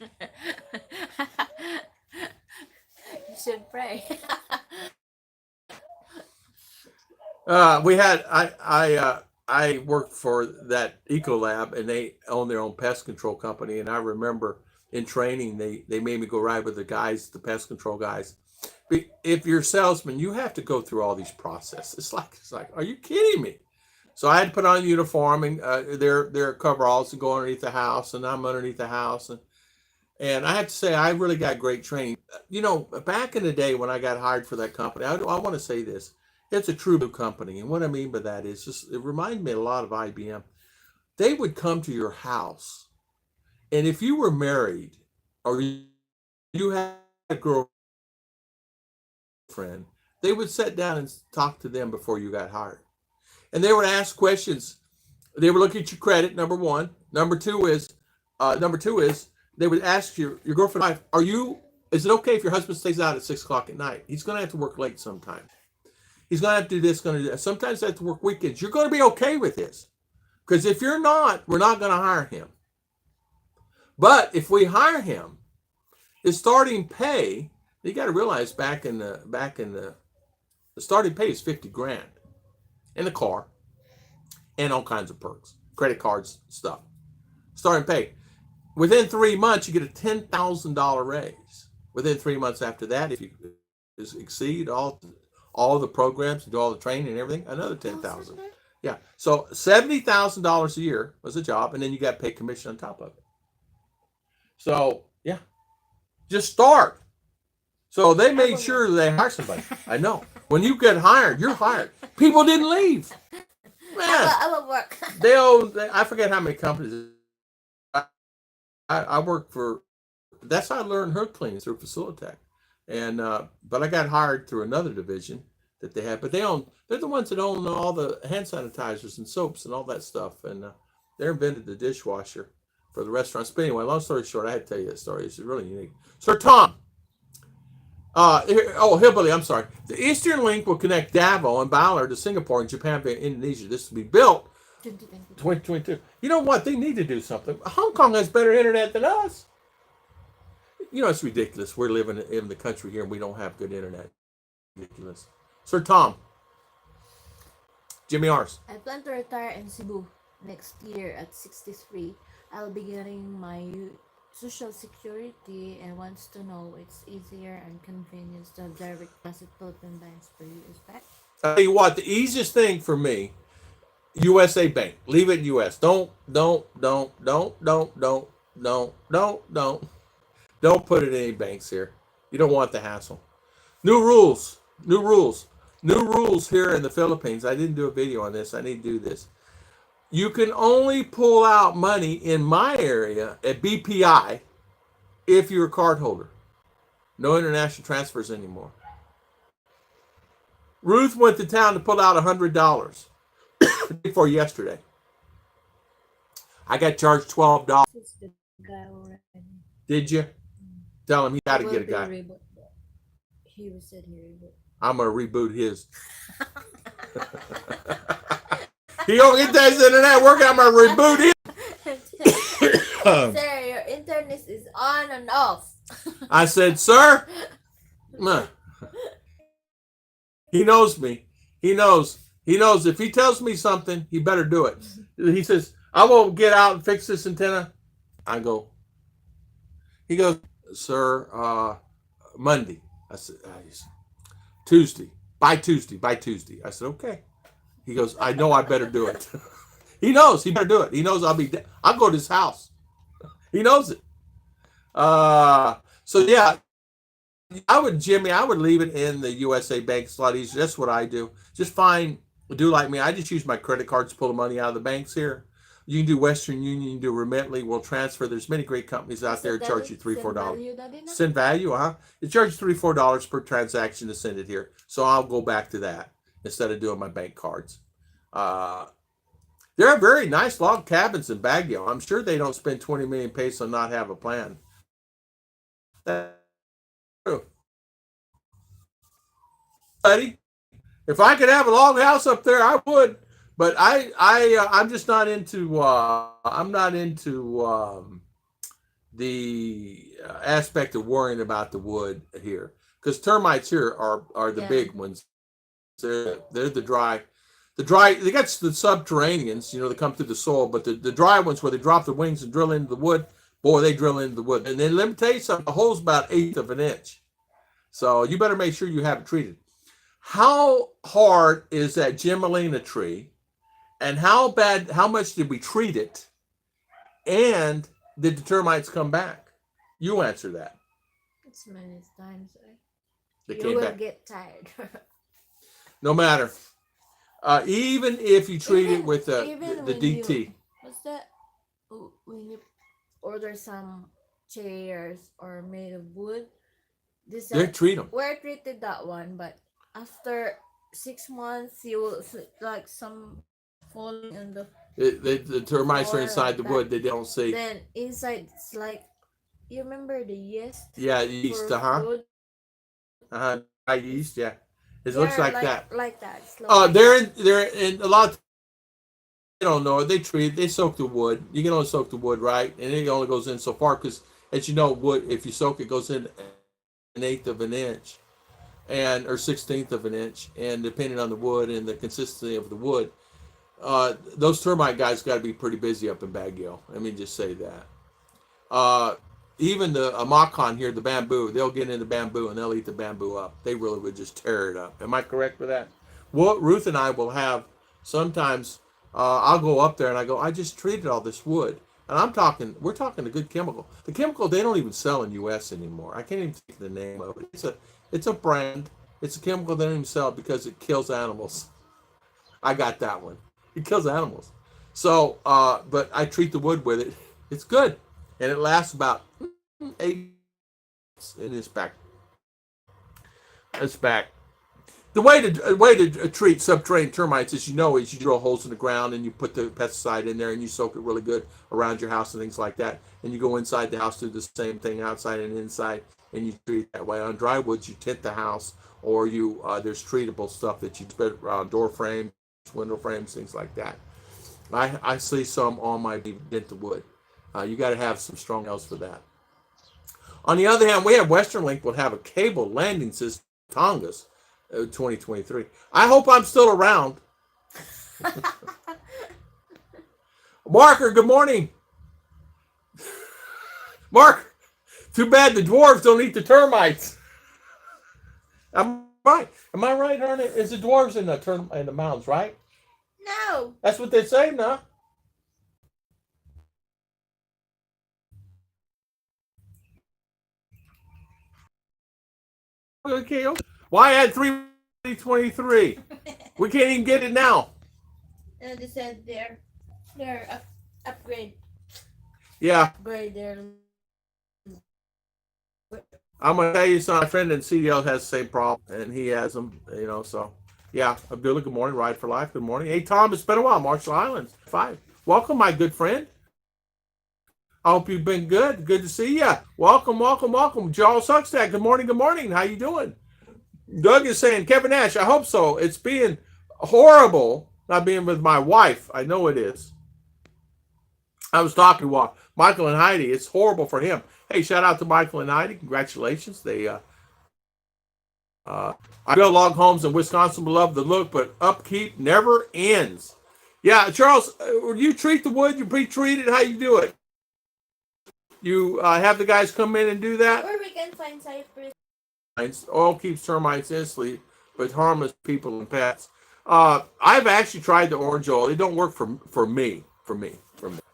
You should pray. We had I worked for that Ecolab, and they own their own pest control company. And I remember in training they made me go ride with the guys, the pest control guys. If you're a salesman, you have to go through all these processes. It's like, are you kidding me? So I had to put on a uniform and their coveralls to go underneath the house, and I'm underneath the house, and I have to say I really got great training. You know, back in the day when I got hired for that company, I want to say this. It's a true blue company. And what I mean by that is just, it reminded me a lot of IBM. They would come to your house. And if you were married or you had a girlfriend, they would sit down and talk to them before you got hired. And they would ask questions. They would look at your credit, number one. Number two is they would ask your girlfriend, wife, is it okay if your husband stays out at 6 o'clock at night? He's going to have to work late sometime. He's going to have to do this, going to do that. Sometimes they have to work weekends. You're going to be okay with this. Because if you're not, we're not going to hire him. But if we hire him, his starting pay, you got to realize back in the starting pay is 50 grand in the car and all kinds of perks, credit cards, stuff. Starting pay. Within 3 months, you get a $10,000 raise. Within 3 months after that, if you exceed all the programs and do all the training and everything, another 10,000. Yeah. So $70,000 a year was a job, and then you got paid commission on top of it. So yeah, just start. So they made sure they hire somebody. I know. When you get hired, you're hired. People didn't leave. Man, I will work. I forget how many companies. I work for. That's how I learned hood cleaning through Facilitech. And but I got hired through another division that they have. But they're the ones that own all the hand sanitizers and soaps and all that stuff. And they invented the dishwasher for the restaurants. But anyway, long story short, I had to tell you that story. It's really unique. Sir Tom. Hillbilly, I'm sorry. The Eastern Link will connect Davao and Baler to Singapore and Japan via Indonesia. This will be built 2022. You know what? They need to do something. Hong Kong has better internet than us. You know, it's ridiculous. We're living in the country here and we don't have good internet. Ridiculous. Sir Tom. Jimmy Ars. I plan to retire in Cebu next year at 63. I'll be getting my social security and wants to know it's easier and convenient to have direct deposit Philippine banks per you. Is that? I'll tell you what, the easiest thing for me, USA Bank. Leave it in US. Don't put it in any banks here. You don't want the hassle. New rules. New rules. New rules here in the Philippines. I didn't do a video on this. I need to do this. You can only pull out money in my area at BPI if you're a card holder. No international transfers anymore. Ruth went to town to pull out $100 for yesterday. I got charged $12. It's the guy already. Did you? Tell him he got to get a guy. He said he reboot. I'm going to reboot his. He don't get that internet working. I'm going to reboot him. Sir, your internet is on and off. I said, sir. He knows me. He knows. He knows if he tells me something, he better do it. He says, I won't get out and fix this antenna. I go. He goes, sir, Monday. I said, Tuesday. By Tuesday. I said, okay. He goes, I know I better do it. He knows he better do it. He knows I'll go to his house. He knows it. So yeah, I would leave it in the USA Bank. It's a lot easier. That's what I do. Just do like me. I just use my credit cards to pull the money out of the banks here. You can do Western Union, you can do Remitly, we'll transfer. There's many great companies out there that charge you $3-4. Send value, It charges $3-4 per transaction to send it here. So I'll go back to that instead of doing my bank cards. There are very nice log cabins in Baguio. I'm sure they don't spend 20 million pesos and not have a plan. That's true. Buddy, if I could have a log house up there, I would. But I'm just not into the aspect of worrying about the wood here, because termites here are the big ones. They're the dry. They got the subterraneans, they come through the soil, but the dry ones where they drop their wings and drill into the wood, boy, they drill into the wood. And then let me tell you something, the hole's about 1/8 of an inch. So you better make sure you have it treated. How hard is that Gemelina tree? And how much did we treat it? And did the termites come back? You answer that. As many times. They You came will back. get tired. No matter. Even if you treat it with the DT. What's that? When you order some chairs or made of wood, They treat them. we're treated that one, but after 6 months, you will like some falling in The termites are inside the wood. They don't see. Then inside it's like, you remember the yeast? Yeah, yeast. Dry yeast. Yeah, it looks like that. Like that. They're in a lot. They don't know. They soak the wood. You can only soak the wood, right? And it only goes in so far because, as you know, wood, if you soak it, goes in 1/8 of an inch, or 1/16 of an inch, and depending on the wood and the consistency of the wood, those termite guys got to be pretty busy up in Baguio. Let me just say that. Even the Amakan here, the bamboo, they'll get into bamboo and they'll eat the bamboo up. They really would just tear it up. Am I correct with that? Well, Ruth and I will have sometimes. I'll go up there and I go, I just treated all this wood, and we're talking a good chemical. The chemical they don't even sell in U.S. anymore. I can't even think of the name of it. It's a brand. It's a chemical they don't even sell because it kills animals. I got that one. It kills animals. So, but I treat the wood with it. It's good, and it lasts about 8 months, and it's back. It's back. The way to treat subterranean termites, as you know, is you drill holes in the ground and you put the pesticide in there and you soak it really good around your house and things like that. And you go inside the house, do the same thing outside and inside, and you treat it that way. On dry woods, you tint the house, or there's treatable stuff that you put around door frames, window frames, things like that. I see some on my dented wood. You got to have some strong nails for that. On the other hand, we have Western Link will have a cable landing system, Tongass. 2023. I hope I'm still around. Marker, good morning. Mark, too bad the dwarves don't eat the termites. I'm right. Am I right, Ernie? Is the dwarves in the mountains, right? No. That's what they say now. Okay. Why add 323? We can't even get it now. And they said they're upgrade. Yeah. Upgrade their. I'm gonna tell you something. My friend in CDL has the same problem, and he has them. So yeah. Abdullah, good morning. Ride for Life. Good morning. Hey, Tom, it's been a while. Marshall Islands 5. Welcome, my good friend. I hope you've been good. Good to see you. Welcome, welcome, welcome. Charles Huckstack, good morning, good morning. How you doing? Doug is saying, Kevin Nash, I hope so. It's being horrible not being with my wife. I know it is. I was talking to Michael and Heidi. It's horrible for him. Hey, shout out to Michael and Heidi. Congratulations. I build log homes in Wisconsin. Love the look, but upkeep never ends. Yeah, Charles, you treat the wood, you pre-treat it. How you do it? You have the guys come in and do that? Or we can find cypress. Oil keeps termites instantly, but harmless people and pets. I've actually tried the orange oil. It don't work for me.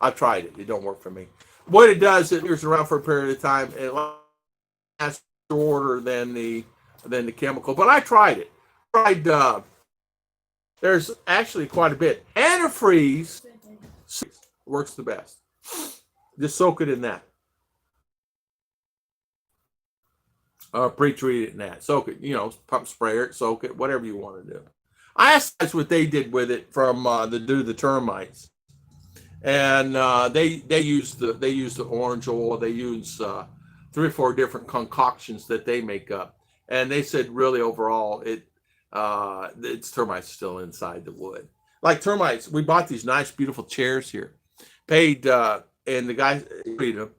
I've tried it. It don't work for me. What it does, it lingers around for a period of time. It lasts shorter than the chemical. But I tried it. There's actually quite a bit. Antifreeze works the best. Just soak it in that. Pre-treat it in that. Soak it, pump sprayer it, soak it, whatever you want to do. I asked that's what they did with it from the termites, and they use the orange oil. They use 3 or 4 different concoctions that they make up, and they said really overall it's termites still inside the wood. Like termites, we bought these nice beautiful chairs here, paid and the guy treat them,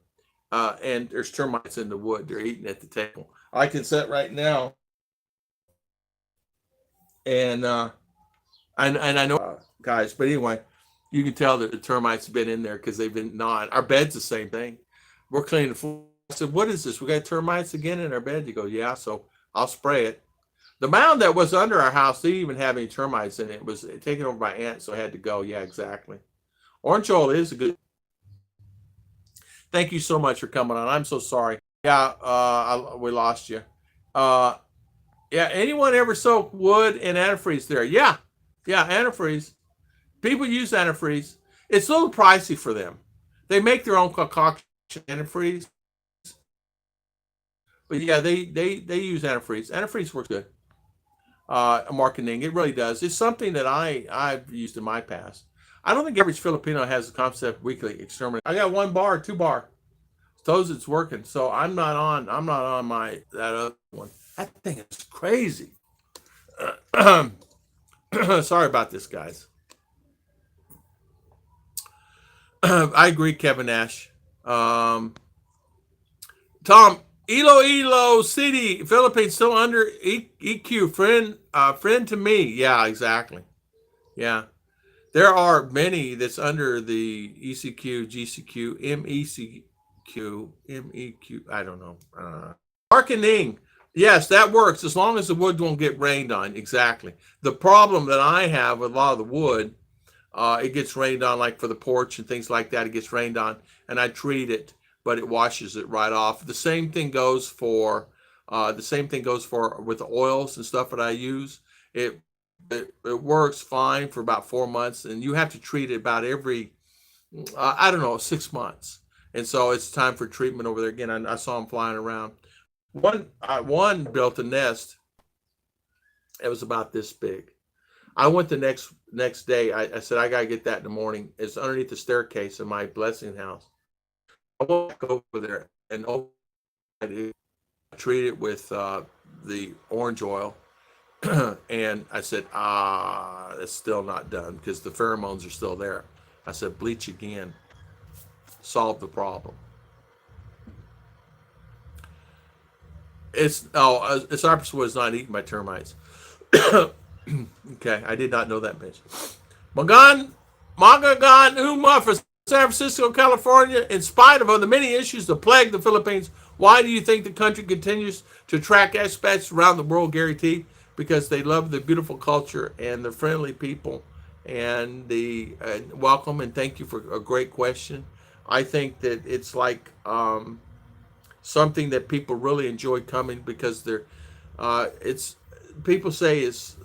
and there's termites in the wood. They're eating at the table. I can sit right now, and I know guys, but anyway, you can tell that the termites have been in there because they've been gnawing. Our bed's the same thing. We're cleaning the floor. I said, "What is this? We got termites again in our bed?" You go, "Yeah." So I'll spray it. The mound that was under our house didn't even have any termites in it. It was taken over by ants, so I had to go. Yeah, exactly. Orange oil is a good. Thank you so much for coming on. I'm so sorry. Yeah, we lost you. Yeah, anyone ever soak wood in antifreeze there? Yeah, antifreeze. People use antifreeze. It's a little pricey for them. They make their own concoction antifreeze. But yeah, they use antifreeze. Antifreeze works good. Marketing, it really does. It's something that I've used in my past. I don't think average Filipino has the concept weekly exterminate. I got 1 bar, 2 bar. Those it's working. So I'm not on that other one. That thing is crazy. Sorry about this, guys. I agree, Kevin Nash. Tom, Iloilo City, Philippines, still under EQ. Friend to me. Yeah, exactly. Yeah. There are many that's under the ECQ, GCQ, MEQ, I don't know. Marketing. Yes, that works as long as the wood won't get rained on. Exactly. The problem that I have with a lot of the wood, it gets rained on, like for the porch and things like that. It gets rained on, and I treat it, but it washes it right off. The same thing goes for with the oils and stuff that I use. It works fine for about 4 months, and you have to treat it about every 6 months. And so it's time for treatment over there again. I saw them flying around. One built a nest. It was about this big. I went the next day. I said, I gotta get that in the morning. It's underneath the staircase in my blessing house. I went over there and I treat it with the orange oil. And I said, it's still not done because the pheromones are still there. I said, bleach again. Solve the problem. Cypress wood is not eaten by termites. Okay, I did not know that, bitch. Magagan Uma for San Francisco, California. In spite of the many issues that plague the Philippines, why do you think the country continues to attract expats around the world, Gary T? because they love the beautiful culture and the friendly people and the welcome, and thank you for a great question. I think that it's like something that people really enjoy coming because they're it's people say it's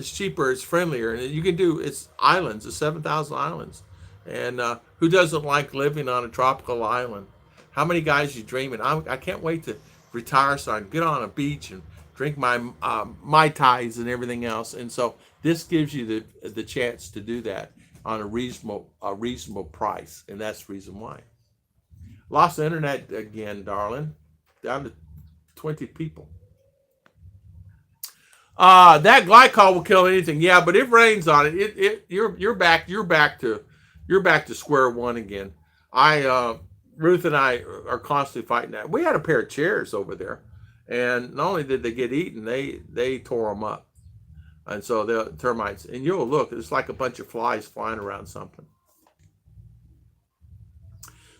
cheaper, it's friendlier, and you can do it's islands, it's 7,000 islands, and who doesn't like living on a tropical island? How many guys you dreaming? I can't wait to retire so I can get on a beach and drink my mai tais and everything else. And so this gives you the chance to do that on a reasonable price, and that's the reason why. Lost the internet again, darling. Down to 20 people. That glycol will kill anything. Yeah, but it rains on it. You're back to square one again. Ruth and I are constantly fighting that. We had a pair of chairs over there, and not only did they get eaten, they tore them up. And so the termites, and you'll look, it's like a bunch of flies flying around something.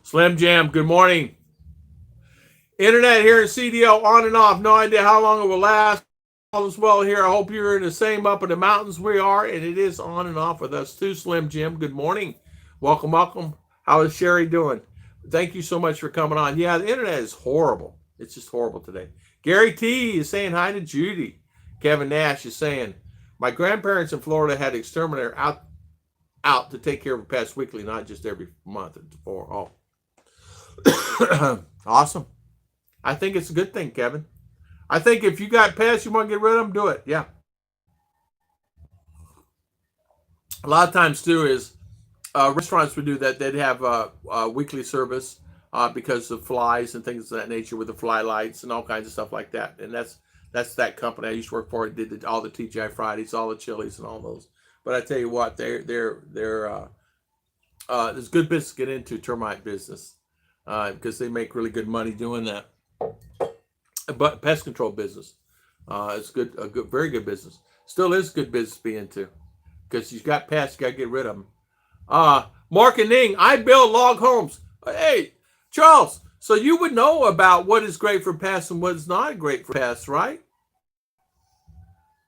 Slim Jam, good morning. Internet here in CDO on and off. No idea how long it will last. All is well here. I hope you're in the same up in the mountains we are, and it is on and off with us too. Slim Jim, good morning. Welcome. How is Sherry doing? Thank you so much for coming on. Yeah, the internet is horrible. It's just horrible today. Gary T is saying hi to Judy. Kevin Nash is saying, my grandparents in Florida had exterminator out to take care of pests weekly, not just every month or awesome. I think it's a good thing, Kevin. I think if you got pests, you want to get rid of them, do it. Yeah. A lot of times too is restaurants would do that. They'd have a weekly service because of flies and things of that nature with the fly lights and all kinds of stuff like that. And that's that company I used to work for. It did all the TGI Fridays, all the Chili's and all those. But I tell you what, there's good business to get into, termite business, because they make really good money doing that. But pest control business, it's very good business. Still is good business to be into, because you've got pests, you got to get rid of them. Mark and Ning, I build log homes. Hey, Charles, so you would know about what is great for pests and what is not great for pests, right?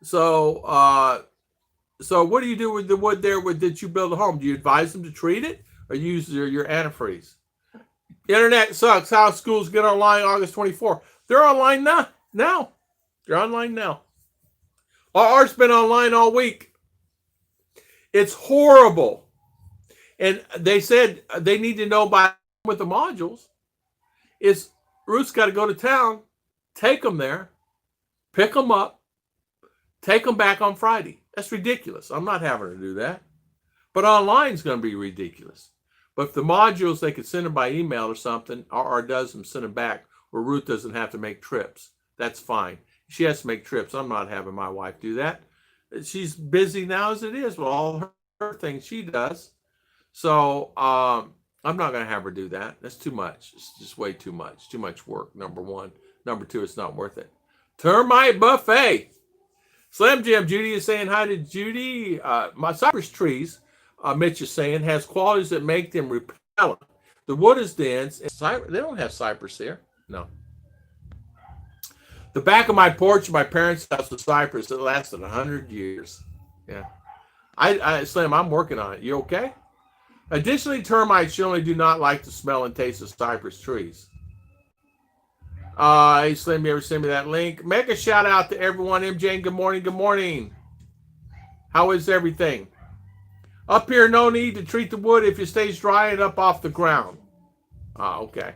So what do you do with the wood there that you build a home? Do you advise them to treat it or use your antifreeze? Internet sucks. How schools get online August 24. They're online now. They're online now. Ours been online all week. It's horrible. And they said they need to know by with the modules is Ruth's got to go to town, take them there, pick them up, take them back on Friday. That's ridiculous. I'm not having to do that. But online is going to be ridiculous. But if the modules, they could send them by email or something, or does them, send them back, where Ruth doesn't have to make trips. That's fine. She has to make trips. I'm not having my wife do that. She's busy now as it is with all her things she does. So I'm not going to have her do that. That's too much. It's just way too much. Too much work, number one. Number two, it's not worth it. Termite buffet. Slim Jim, Judy is saying hi to Judy. My cypress trees, Mitch is saying, has qualities that make them repellent. The wood is dense. And they don't have cypress here. No. The back of my porch, my parents' house was cypress. It lasted 100 years. Yeah. Slim, I'm working on it. You okay? Additionally, termites generally do not like the smell and taste of cypress trees. Hey, Slim, you ever send me that link? Make a shout out to everyone. MJ, good morning. Good morning. How is everything? Up here, no need to treat the wood if it stays dry and up off the ground. Okay.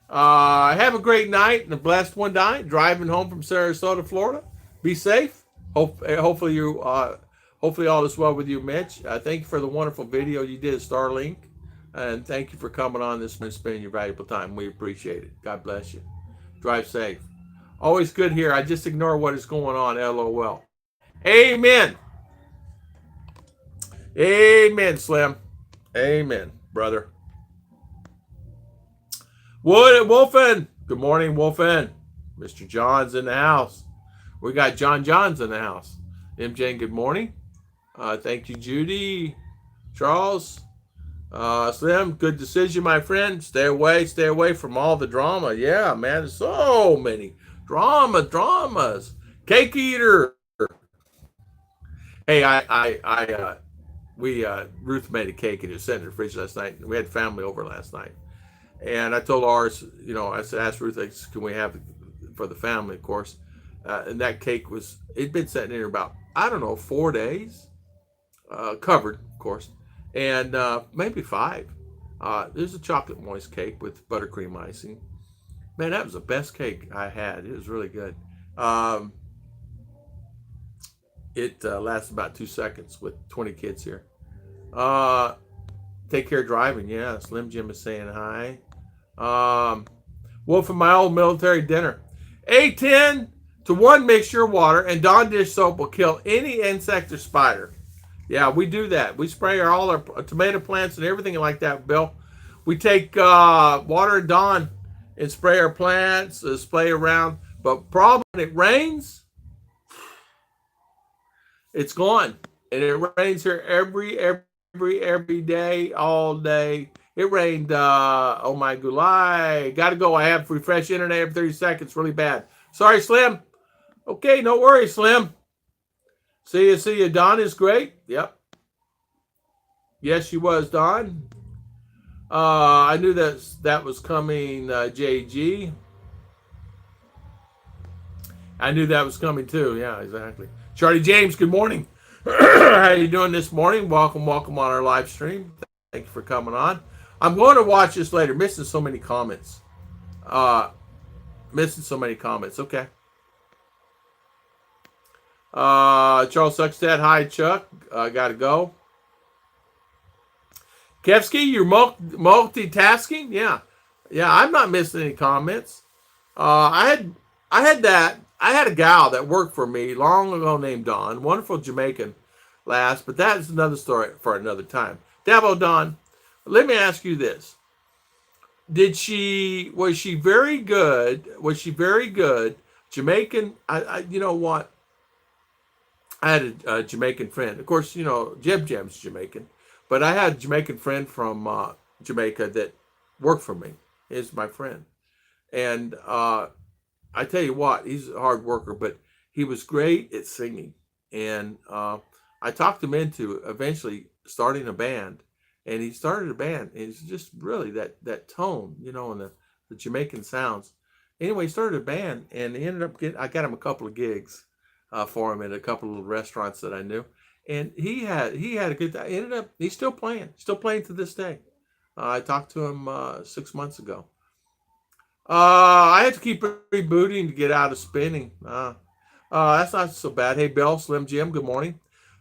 Have a great night and a blessed one night. Driving home from Sarasota, Florida. Be safe. Hopefully all is well with you, Mitch. Thank you for the wonderful video you did at Starlink. And thank you for coming on this and spending your valuable time. We appreciate it. God bless you. Drive safe. Always good here. I just ignore what is going on. LOL. Amen. Amen, Slim. Amen, brother. Wolfen. Good morning, Wolfen. Mr. John's in the house. We got John's in the house. MJ, good morning. Thank you, Judy. Charles. Slim, good decision, my friend. Stay away from all the drama. Yeah, man, there's so many dramas. Cake eater. Hey, Ruth made a cake and it was sitting in the fridge last night. We had family over last night. And I told ours, I said, asked Ruth, can we have it for the family, of course. And that cake it'd been sitting in here about, I don't know, 4 days, covered, of course, and maybe 5. There's a chocolate moist cake with buttercream icing. Man, that was the best cake I had. It was really good. It lasts about 2 seconds with 20 kids here. Take care driving. Yeah, Slim Jim is saying hi. Wolf of my old military dinner. A10 to 1 mixture of water and Dawn dish soap will kill any insect or spider. Yeah, we do that. We spray all our tomato plants and everything like that, Bill. We take water and Dawn and spray our plants, spray around. But problem when it rains, it's gone. And it rains here every day, all day. It rained, oh my gulai. Gotta go. I have refresh internet every 30 seconds. Really bad. Sorry, Slim. Okay, no worries, Slim. See you. Don is great. Yep. Yes, she was, Don. I knew that was coming, JG. I knew that was coming too. Yeah, exactly. Charlie James, good morning. How you doing this morning? Welcome on our live stream. Thank you for coming on. I'm going to watch this later. Missing so many comments. Okay. Charles Suckstead, hi Chuck. Gotta go. Kevsky, you're multitasking? Yeah. I'm not missing any comments. I had a gal that worked for me long ago named Dawn, wonderful Jamaican lass, but that's another story for another time. Dabo Dawn, let me ask you this. Was she very good? Jamaican, you know what? I had a Jamaican friend. Of course, Jeb Jem's Jamaican. But I had a Jamaican friend from Jamaica that worked for me. He's my friend. And I tell you what, he's a hard worker, but he was great at singing. And I talked him into eventually starting a band. And he started a band. And it's just really that tone, and the Jamaican sounds. Anyway, he started a band, and he ended up I got him a couple of gigs for him at a couple of little restaurants that I knew. And he had a good time. He's still playing to this day. I talked to him 6 months ago. I had to keep rebooting to get out of spinning. That's not so bad. Hey, Bill, Slim Jim, good morning.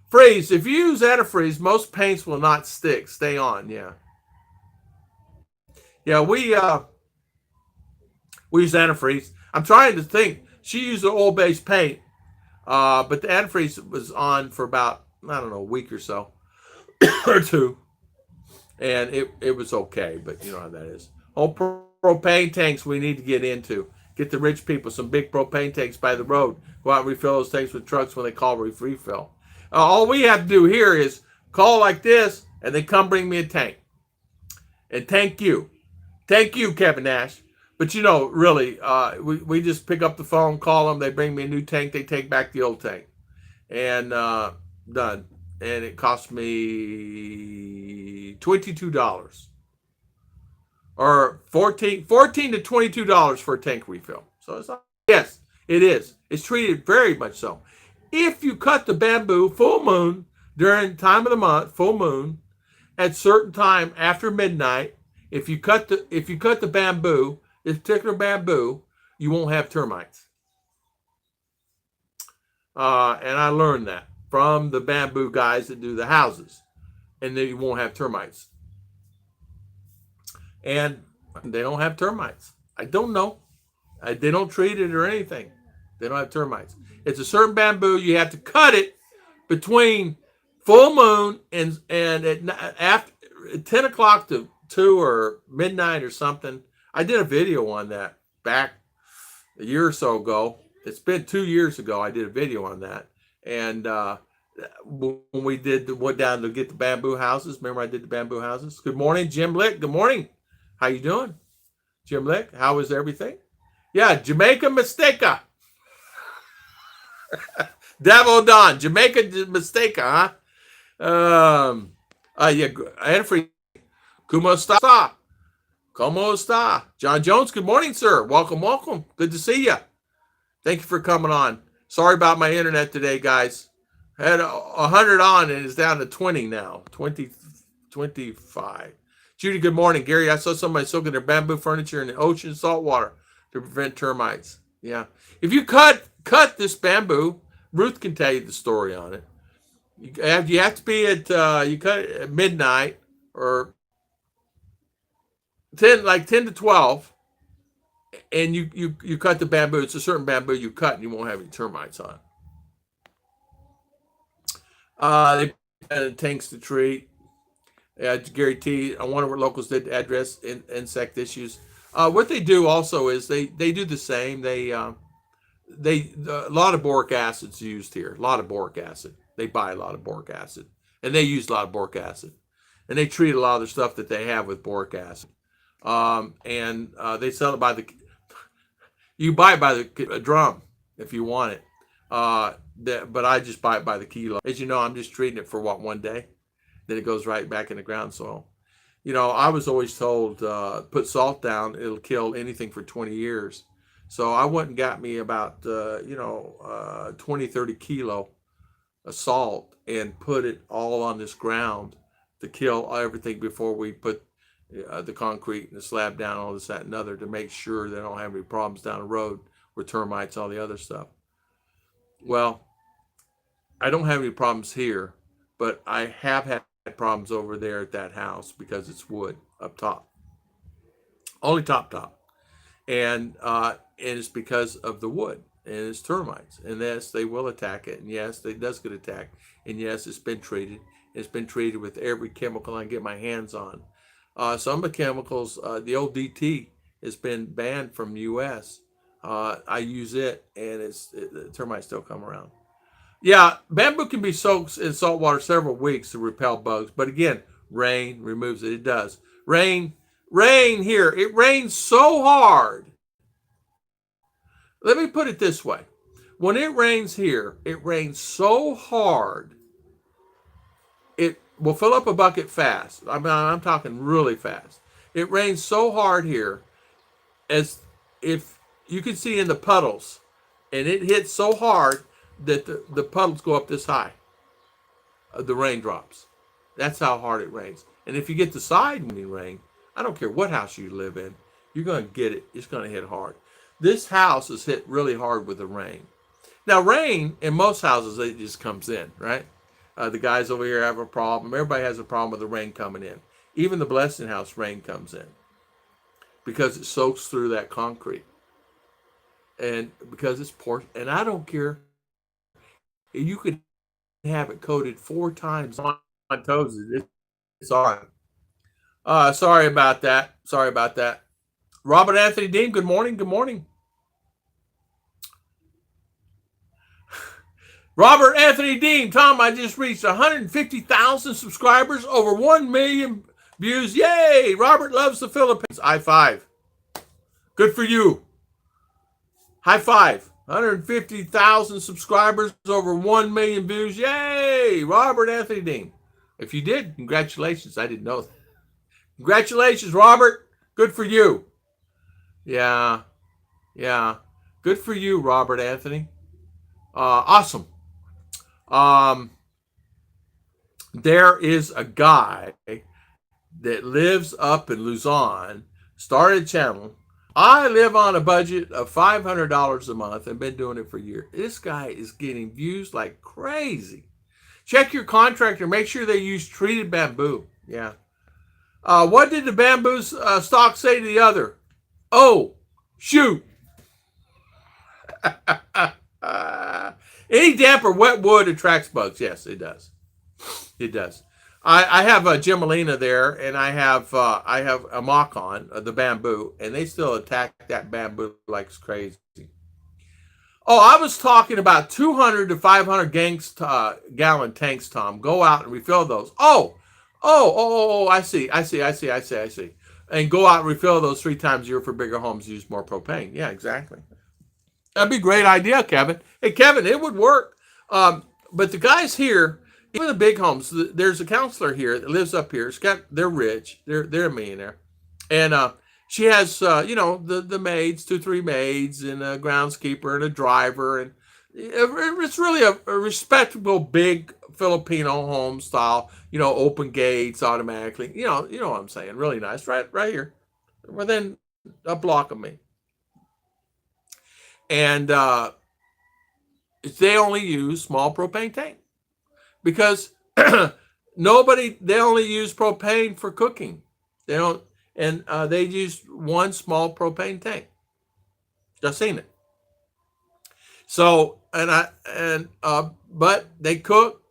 Freeze. If you use antifreeze, most paints will not stick. Stay on. Yeah. Yeah, we use antifreeze. I'm trying to think. She used an oil-based paint, but the antifreeze was on for about, I don't know, a week or so, or 2. And it was okay, but you know how that is. Propane tanks we need to get into. Get the rich people some big propane tanks by the road. Go out and refill those tanks with trucks when they call refill. All we have to do here is call like this, and they come bring me a tank. And thank you, Kevin Nash. But really, we just pick up the phone, call them, they bring me a new tank, they take back the old tank, and done. And it cost me $22, or $14 to $22 for a tank refill. So it's not, yes, it is. It's treated very much so. If you cut the bamboo full moon during time of the month, full moon, at certain time after midnight, if you cut the bamboo, this particular bamboo, you won't have termites. And I learned that from the bamboo guys that do the houses, and then you won't have termites. And they don't have termites. I don't know. They don't treat it or anything. They don't have termites. It's a certain bamboo. You have to cut it between full moon and after 10 o'clock to 2 or midnight or something. I did a video on that back a year or so ago. It's been 2 years ago. I did a video on that. And when we went down to get the bamboo houses, remember I did the bamboo houses? Good morning, Jim Lick. Good morning. How you doing? Jim Lick, how is everything? Yeah, Jamaica Mistake. Davo Don, Jamaica mistake, huh? Yeah, Anfrey, como está? Como está? John Jones, good morning, sir. Welcome, welcome. Good to see you. Thank you for coming on. Sorry about my internet today, guys. I had 100 on and it's down to 20 now. 20, 25. Judy, good morning. Gary, I saw somebody soaking their bamboo furniture in the ocean salt water to prevent termites. Yeah. If you cut this bamboo, Ruth can tell you the story on it. You have to be at you cut it at midnight or 10 to 12, and you cut the bamboo. It's a certain bamboo you cut, and you won't have any termites on. They tanks to treat. Gary T. I wonder what locals did to address insect issues. What they do also is they do the same. A lot of boric acid's used here. A lot of boric acid. They buy a lot of boric acid, and they use a lot of boric acid, and they treat a lot of the stuff that they have with boric acid. And they sell it by the. You buy it by the drum if you want it. But I just buy it by the kilo. As you know, I'm just treating it for one day. Then it goes right back in the ground soil. You know, I was always told, put salt down, it'll kill anything for 20 years. So I went and got me about, 20, 30 kilo of salt and put it all on this ground to kill everything before we put the concrete and the slab down, all this, that, and other, to make sure they don't have any problems down the road with termites, all the other stuff. Well, I don't have any problems here, but I have had problems over there at that house because it's wood up top, only top, and it's because of the wood and it's termites. And yes, they will attack it, and yes, it does get attacked, and yes, it's been treated. It's been treated with every chemical I can get my hands on. Some of the chemicals, the old DT has been banned from the U.S. I use it, and the termites still come around. Yeah, bamboo can be soaked in salt water several weeks to repel bugs, but again, rain removes it. It does. Rain here. It rains so hard. Let me put it this way. When it rains here, it rains so hard, it will fill up a bucket fast. I'm talking really fast. It rains so hard here, as if you can see in the puddles, and it hits so hard that the puddles go up this high, the raindrops. That's how hard it rains. And if you get the side rain, I don't care what house you live in, you're going to get it. It's going to hit hard. This house is hit really hard with the rain. Now, rain in most houses, it just comes in, right? The guys over here have a problem. Everybody has a problem with the rain coming in. Even the Blessing House, rain comes in because it soaks through that concrete. And because it's porous, and I don't care. You could have it coated 4 times on toes. It's on. Sorry about that. Robert Anthony Dean, good morning. Good morning. Robert Anthony Dean, Tom, I just reached 150,000 subscribers, over 1 million views. Yay! Robert loves the Philippines. High five. Good for you. High five. 150,000 subscribers, over 1 million views. Yay! Robert Anthony Dean. If you did, congratulations. I didn't know that. Congratulations, Robert. Good for you. Yeah. Good for you, Robert Anthony. Awesome. There is a guy that lives up in Luzon, started a channel. I live on a budget of $500 a month and been doing it for years. This guy is getting views like crazy. Check your contractor. Make sure they use treated bamboo. Yeah. What did the bamboo stock say to the other? Oh, shoot. Any damp or wet wood attracts bugs. Yes, it does. It does. I have a Gemelina there, and I have a Macon, the bamboo, and they still attack that bamboo like it's crazy. Oh, I was talking about 200 to 500 gallon tanks, Tom. Go out and refill those. Oh, I see. And go out and refill those 3 times a year for bigger homes. Use more propane. Yeah, exactly. That'd be a great idea, Kevin. Hey, Kevin, it would work. But the guys here, even the big homes, there's a counselor here that lives up here. They're rich. They're a millionaire, and she has the maids, 2 3 maids, and a groundskeeper and a driver, and it's really a respectable big Filipino home style. Open gates automatically. You know what I'm saying. Really nice, right here, within a block of me, and they only use small propane tank because they only use propane for cooking. They don't, and they use one small propane tank. Just seen it. So but they cook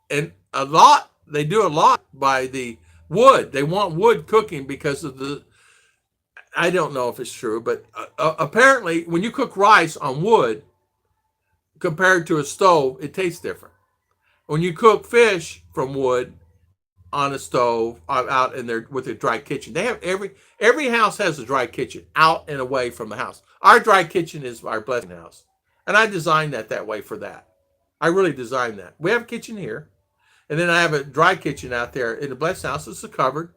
and a lot. They do a lot by the wood. They want wood cooking because of the. I don't know if it's true, but apparently, when you cook rice on wood compared to a stove, it tastes different. When you cook fish from wood on a stove out in there with a dry kitchen, they have every house has a dry kitchen out and away from the house. Our dry kitchen is our blessing house, and I designed that way for that. I really designed that. We have a kitchen here, and then I have a dry kitchen out there in the blessing house. It's a covered.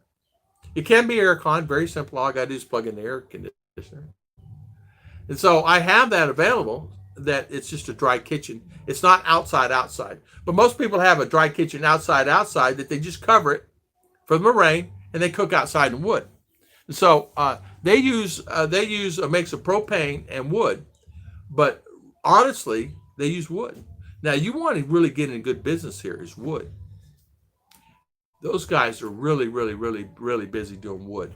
It can be air con, very simple. All I got to do is plug in the air conditioner. And so I have that available, that it's just a dry kitchen. It's not outside. But most people have a dry kitchen outside that they just cover it from the rain, and they cook outside in wood. And so they use a mix of propane and wood, but honestly, they use wood. Now, you want to really get in good business here is wood. Those guys are really, really, really, really busy doing wood.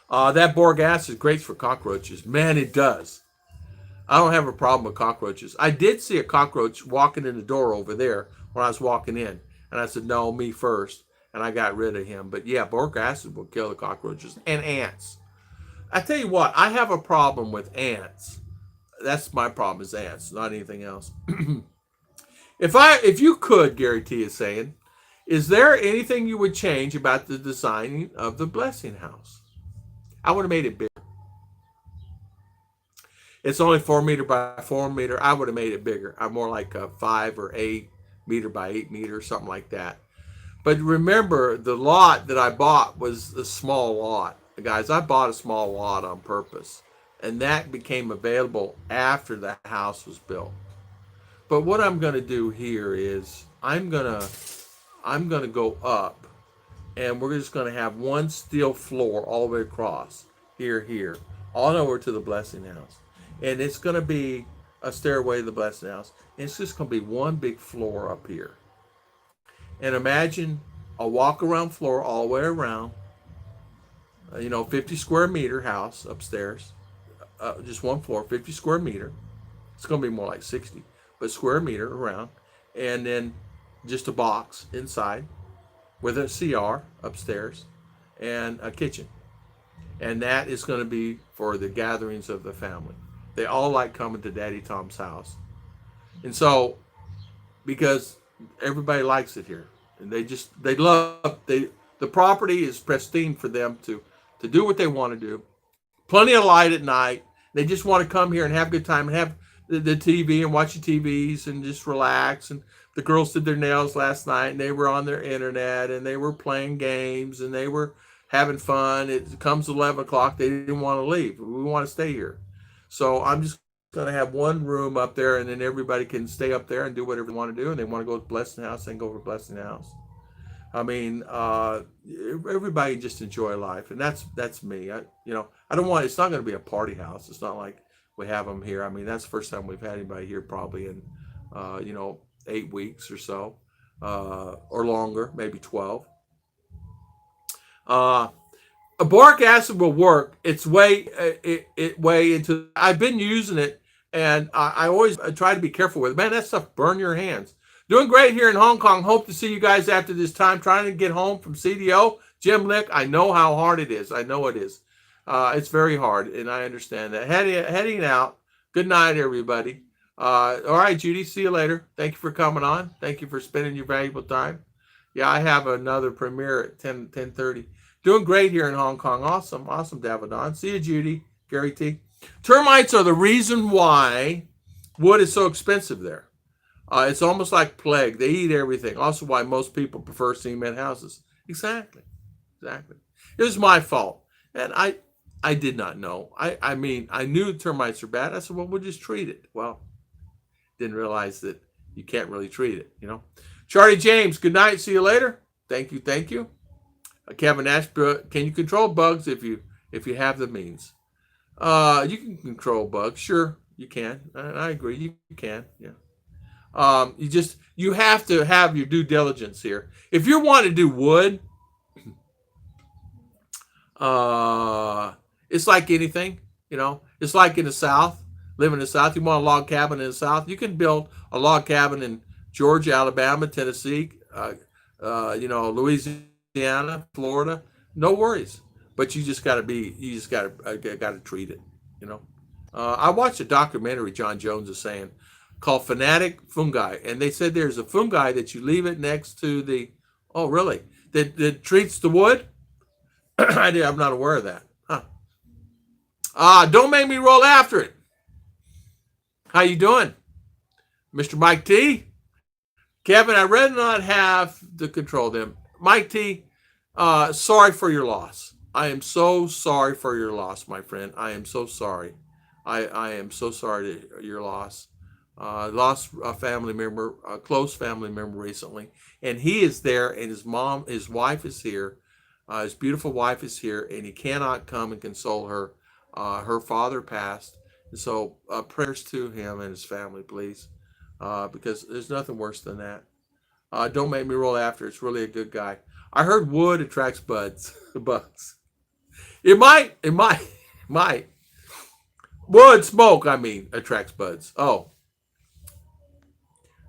That boric acid is great for cockroaches. Man, it does. I don't have a problem with cockroaches. I did see a cockroach walking in the door over there when I was walking in. And I said, no, me first. And I got rid of him. But yeah, boric acid will kill the cockroaches and ants. I tell you what, I have a problem with ants. That's my problem is ants, not anything else. If you could, Gary T is saying, is there anything you would change about the design of the blessing house? I would have made it bigger. It's only 4 meter by 4 meter. I would have made it bigger. I'm more like a 5 or 8 meter by 8 meter, something like that. But remember, the lot that I bought was a small lot. Guys, I bought a small lot on purpose. And that became available after the house was built. But what I'm going to do here is I'm going to go up, and we're just going to have one steel floor all the way across here, all over to the blessing house. And it's going to be a stairway to the blessing house. And it's just going to be one big floor up here. And imagine a walk around floor all the way around, 50 square meter house upstairs, just one floor, 50 square meter. It's going to be more like 60, but square meter around. And then just a box inside with a CR upstairs and a kitchen. And that is going to be for the gatherings of the family. They all like coming to Daddy Tom's house. And so, because everybody likes it here. And the property is pristine for them to do what they want to do. Plenty of light at night. They just want to come here and have a good time and have the TV and watch the TVs and just relax. And the girls did their nails last night, and they were on their internet, and they were playing games, and they were having fun. It comes 11 o'clock. They didn't want to leave. We want to stay here. So I'm just going to have one room up there, and then everybody can stay up there and do whatever they want to do. And they want to go to Blessing House, they can go over to Blessing House. I mean, everybody just enjoy life, and that's me. I don't want. It's not going to be a party house. It's not like we have them here. I mean, that's the first time we've had anybody here probably in 8 weeks or so, or longer, maybe 12. Boric acid will work. It's way into. I've been using it, and I always try to be careful with it. Man, that stuff burn your hands. Doing great here in Hong Kong. Hope to see you guys after this time. Trying to get home from CDO. Jim Lick, I know how hard it is. I know it is. It's very hard, and I understand that. Heading out. Good night, everybody. All right, Judy, see you later. Thank you for coming on. Thank you for spending your valuable time. Yeah, I have another premiere at 10:30. Doing great here in Hong Kong. Awesome, Davadon. See you, Judy. Gary T. Termites are the reason why wood is so expensive there. It's almost like plague. They eat everything. Also, why most people prefer cement houses. Exactly, exactly. It was my fault, and I did not know. I mean, I knew termites are bad. I said, well, we'll just treat it. Well, didn't realize that you can't really treat it. Charlie James, good night. See you later. Thank you, thank you. Kevin Ashbrook, can you control bugs if you have the means? You can control bugs. Sure, you can. I agree. You can. Yeah. You have to have your due diligence here. If you want to do wood, it's like anything. It's like in the South. Live in the South. You want a log cabin in the South? You can build a log cabin in Georgia, Alabama, Tennessee, Louisiana, Florida. No worries. But you just got to treat it. You know. I watched a documentary John Jones is saying called Fanatic Fungi, and they said there's a fungi that you leave it next to the. Oh, really? That treats the wood. I'm not aware of that. Huh. Don't make me roll after it. How you doing, Mr. Mike T? Kevin, I'd rather not have to control them. Mike T, sorry for your loss. I am so sorry for your loss, my friend. I am so sorry. I am so sorry to your loss. Lost a family member, a close family member recently, and he is there, and his wife is here. His beautiful wife is here, and he cannot come and console her. Her father passed, and so prayers to him and his family, please, because there's nothing worse than that. Don't make me roll after. It's really a good guy. I heard wood attracts bugs. It might. It might. It might. Wood smoke, I mean, attracts buds. Oh,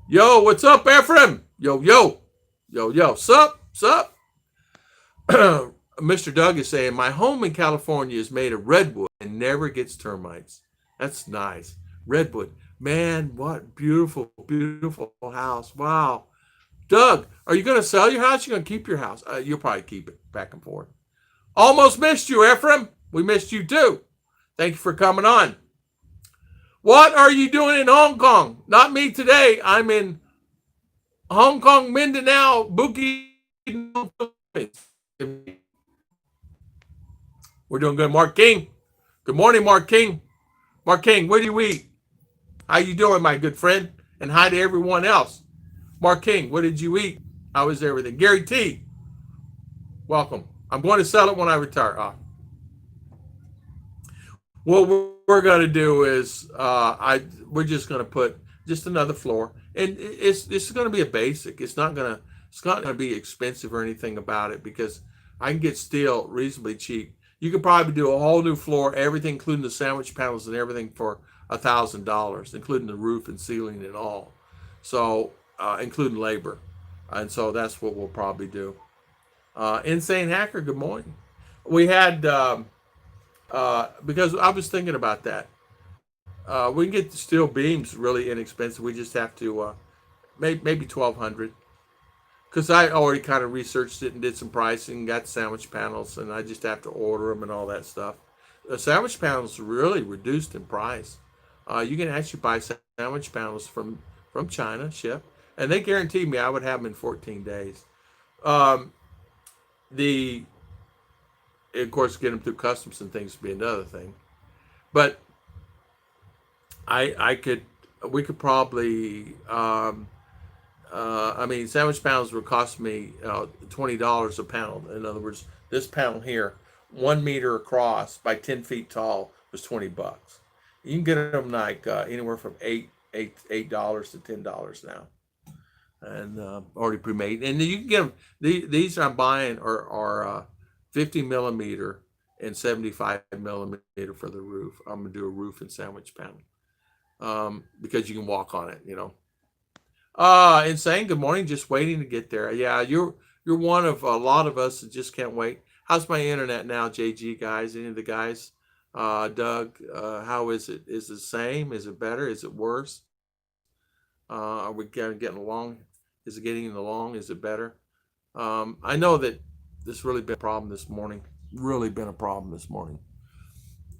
yo, what's up, Ephraim? Yo, yo, yo, yo, sup, sup. Mr. Doug is saying my home in California is made of redwood and never gets termites. That's nice. Redwood, man, what beautiful, beautiful house. Wow. Doug, are you going to sell your house? You're going to keep your house? You'll probably keep it back and forth. Almost missed you, Ephraim. We missed you too. Thank you for coming on. What are you doing in Hong Kong? Not me today. I'm in Hong Kong, Mindinao, Bukidnon, Philippines. We're doing good. Mark King. Good morning, Mark King. Mark King, what do you eat? How you doing, my good friend? And hi to everyone else. Mark King, what did you eat? How is everything? Gary T, welcome. I'm going to sell it when I retire. What we're going to do is we're just going to put just another floor, and it's going to be a basic. It's not going to be expensive or anything about it because I can get steel reasonably cheap. You could probably do a whole new floor, everything including the sandwich panels and everything for $1,000, including the roof and ceiling and all. So including labor, and so that's what we'll probably do. Insane Hacker, good morning. We had because I was thinking about that. We can get the steel beams really inexpensive. We just have to maybe 1,200 because I already kind of researched it and did some pricing, got sandwich panels, and I just have to order them and all that stuff. The sandwich panels really reduced in price. You can actually buy sandwich panels from China, ship, and they guaranteed me I would have them in 14 days. The Of course, get them through customs and things would be another thing. But we could probably, I mean, sandwich panels would cost me $20 a pound. In other words, this panel here, 1 meter across by 10 feet tall, was $20. You can get them like anywhere from $8 to $10 now, and already pre-made. And you can get them. These I'm buying are 50 millimeter and 75 millimeter for the roof. I'm gonna do a roof and sandwich panel because you can walk on it. Insane. Good morning. Just waiting to get there. Yeah, you're one of a lot of us that just can't wait. How's my internet now, JG guys? Any of the guys? Doug, how is it? Is it the same? Is it better? Is it worse? Are we getting along? Is it getting along? Is it better? I know that this really been a problem this morning. Really been a problem this morning.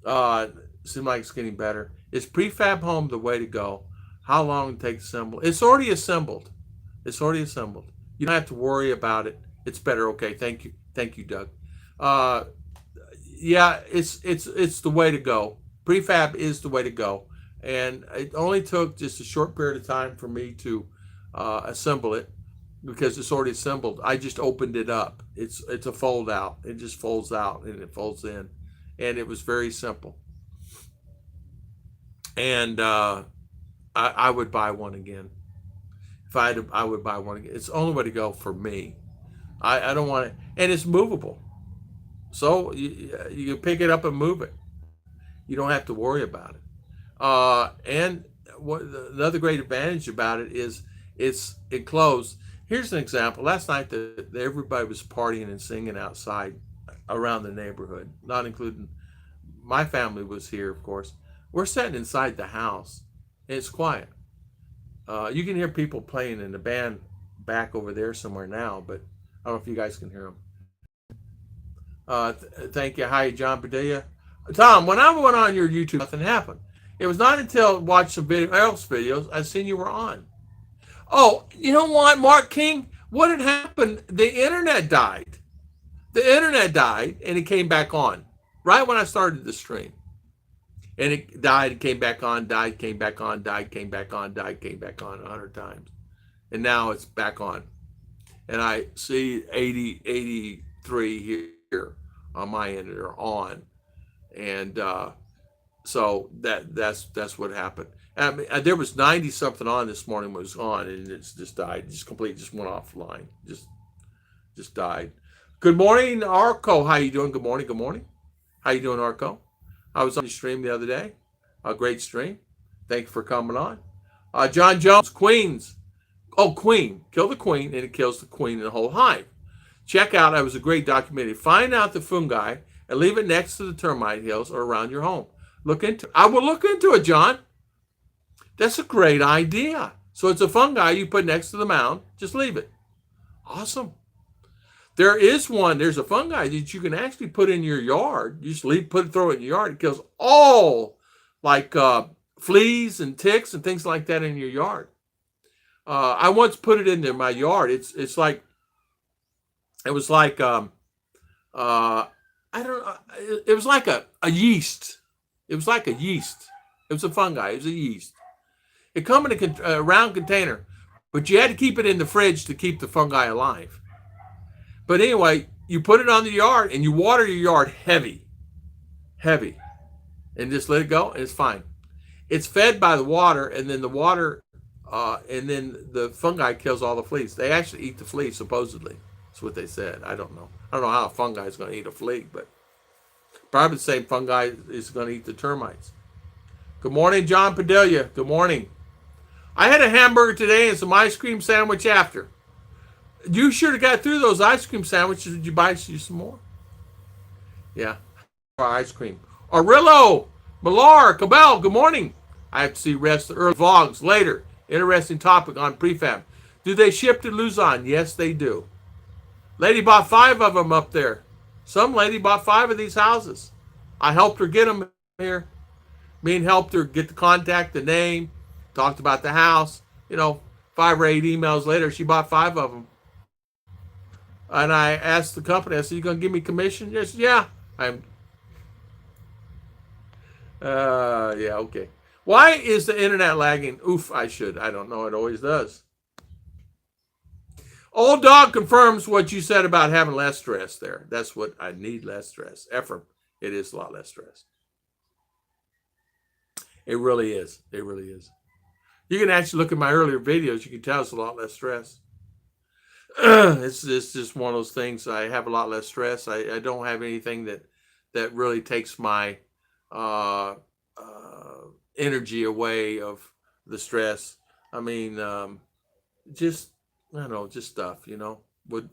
Uh, Seems like it's getting better. Is prefab home the way to go? How long it takes to assemble? It's already assembled. It's already assembled. You don't have to worry about it. It's better. Okay, thank you, Doug. Uh, yeah, it's the way to go. Prefab is the way to go, and it only took just a short period of time for me to assemble it because it's already assembled. I just opened it up. It's a fold out. It just folds out and it folds in, and it was very simple. And I would buy one again. If I had, I would buy one again. It's the only way to go for me. I don't want it, and it's movable, so you pick it up and move it. You don't have to worry about it. And another great advantage about it is it's enclosed. Here's an example. Last night, everybody was partying and singing outside around the neighborhood, not including my family was here, of course. We're sitting inside the house, and it's quiet. You can hear people playing in the band back over there somewhere now, but I don't know if you guys can hear them. Thank you. Hi, John Padilla. Tom, when I went on your YouTube, nothing happened. It was not until I watched some else videos I seen you were on. Oh, you know what, Mark King? What had happened? The internet died. The internet died, and it came back on right when I started the stream. And it died, came back on, died, came back on, died, came back on, died, came back on 100 times. And now it's back on. And I see 80, 83 here on my end that are on. And so that's what happened. I mean, there was 90 something on this morning was on, and it's just died. Just completely just went offline. Just died. Good morning, Arco. How you doing? Good morning. Good morning. How you doing, Arco? I was on the stream the other day. A great stream. Thank you for coming on. John Jones, Queens. Oh, Queen. Kill the queen, and it kills the queen and the whole hive. Check out, it was a great documentary. Find out the fungi and leave it next to the termite hills or around your home. I will look into it, John. That's a great idea. So it's a fungi you put next to the mound. Just leave it. Awesome. There's a fungi that you can actually put in your yard. You just throw it in your yard. It kills all like fleas and ticks and things like that in your yard. I once put it in my yard. It was like I don't know. It was like a yeast. It was like a yeast. It was a fungi. It was a yeast. It come in a round container, but you had to keep it in the fridge to keep the fungi alive. But anyway, you put it on the yard and you water your yard heavy, and just let it go, and it's fine. It's fed by the water, and then and then the fungi kills all the fleas. They actually eat the fleas, supposedly. That's what they said. I don't know. I don't know how a fungi is going to eat a flea, but probably the same fungi is going to eat the termites. Good morning, John Padilla. Good morning. I had a hamburger today and some ice cream sandwich after. You should have got through those ice cream sandwiches. Did you buy you some more? Yeah. Ice cream. Arillo, Millar, Cabell, good morning. I have to see rest of the early vlogs later. Interesting topic on prefab. Do they ship to Luzon? Yes, they do. Lady bought 5 of them up there. Some lady bought 5 of these houses. I helped her get them here. Me and helped her get the contact, the name, talked about the house. 5 or 8 emails later, she bought 5 of them. And I asked the company, I said, you going to give me commission? Yes, yeah. Yeah, okay. Why is the internet lagging? Oof, I don't know. It always does. Old Dog confirms what you said about having less stress there. That's what I need, less stress. Ephraim, it is a lot less stress. It really is. It really is. You can actually look at my earlier videos. You can tell it's a lot less stress. It's just one of those things. I have a lot less stress. I don't have anything that really takes my energy away of the stress. I mean, just I don't know, just stuff, would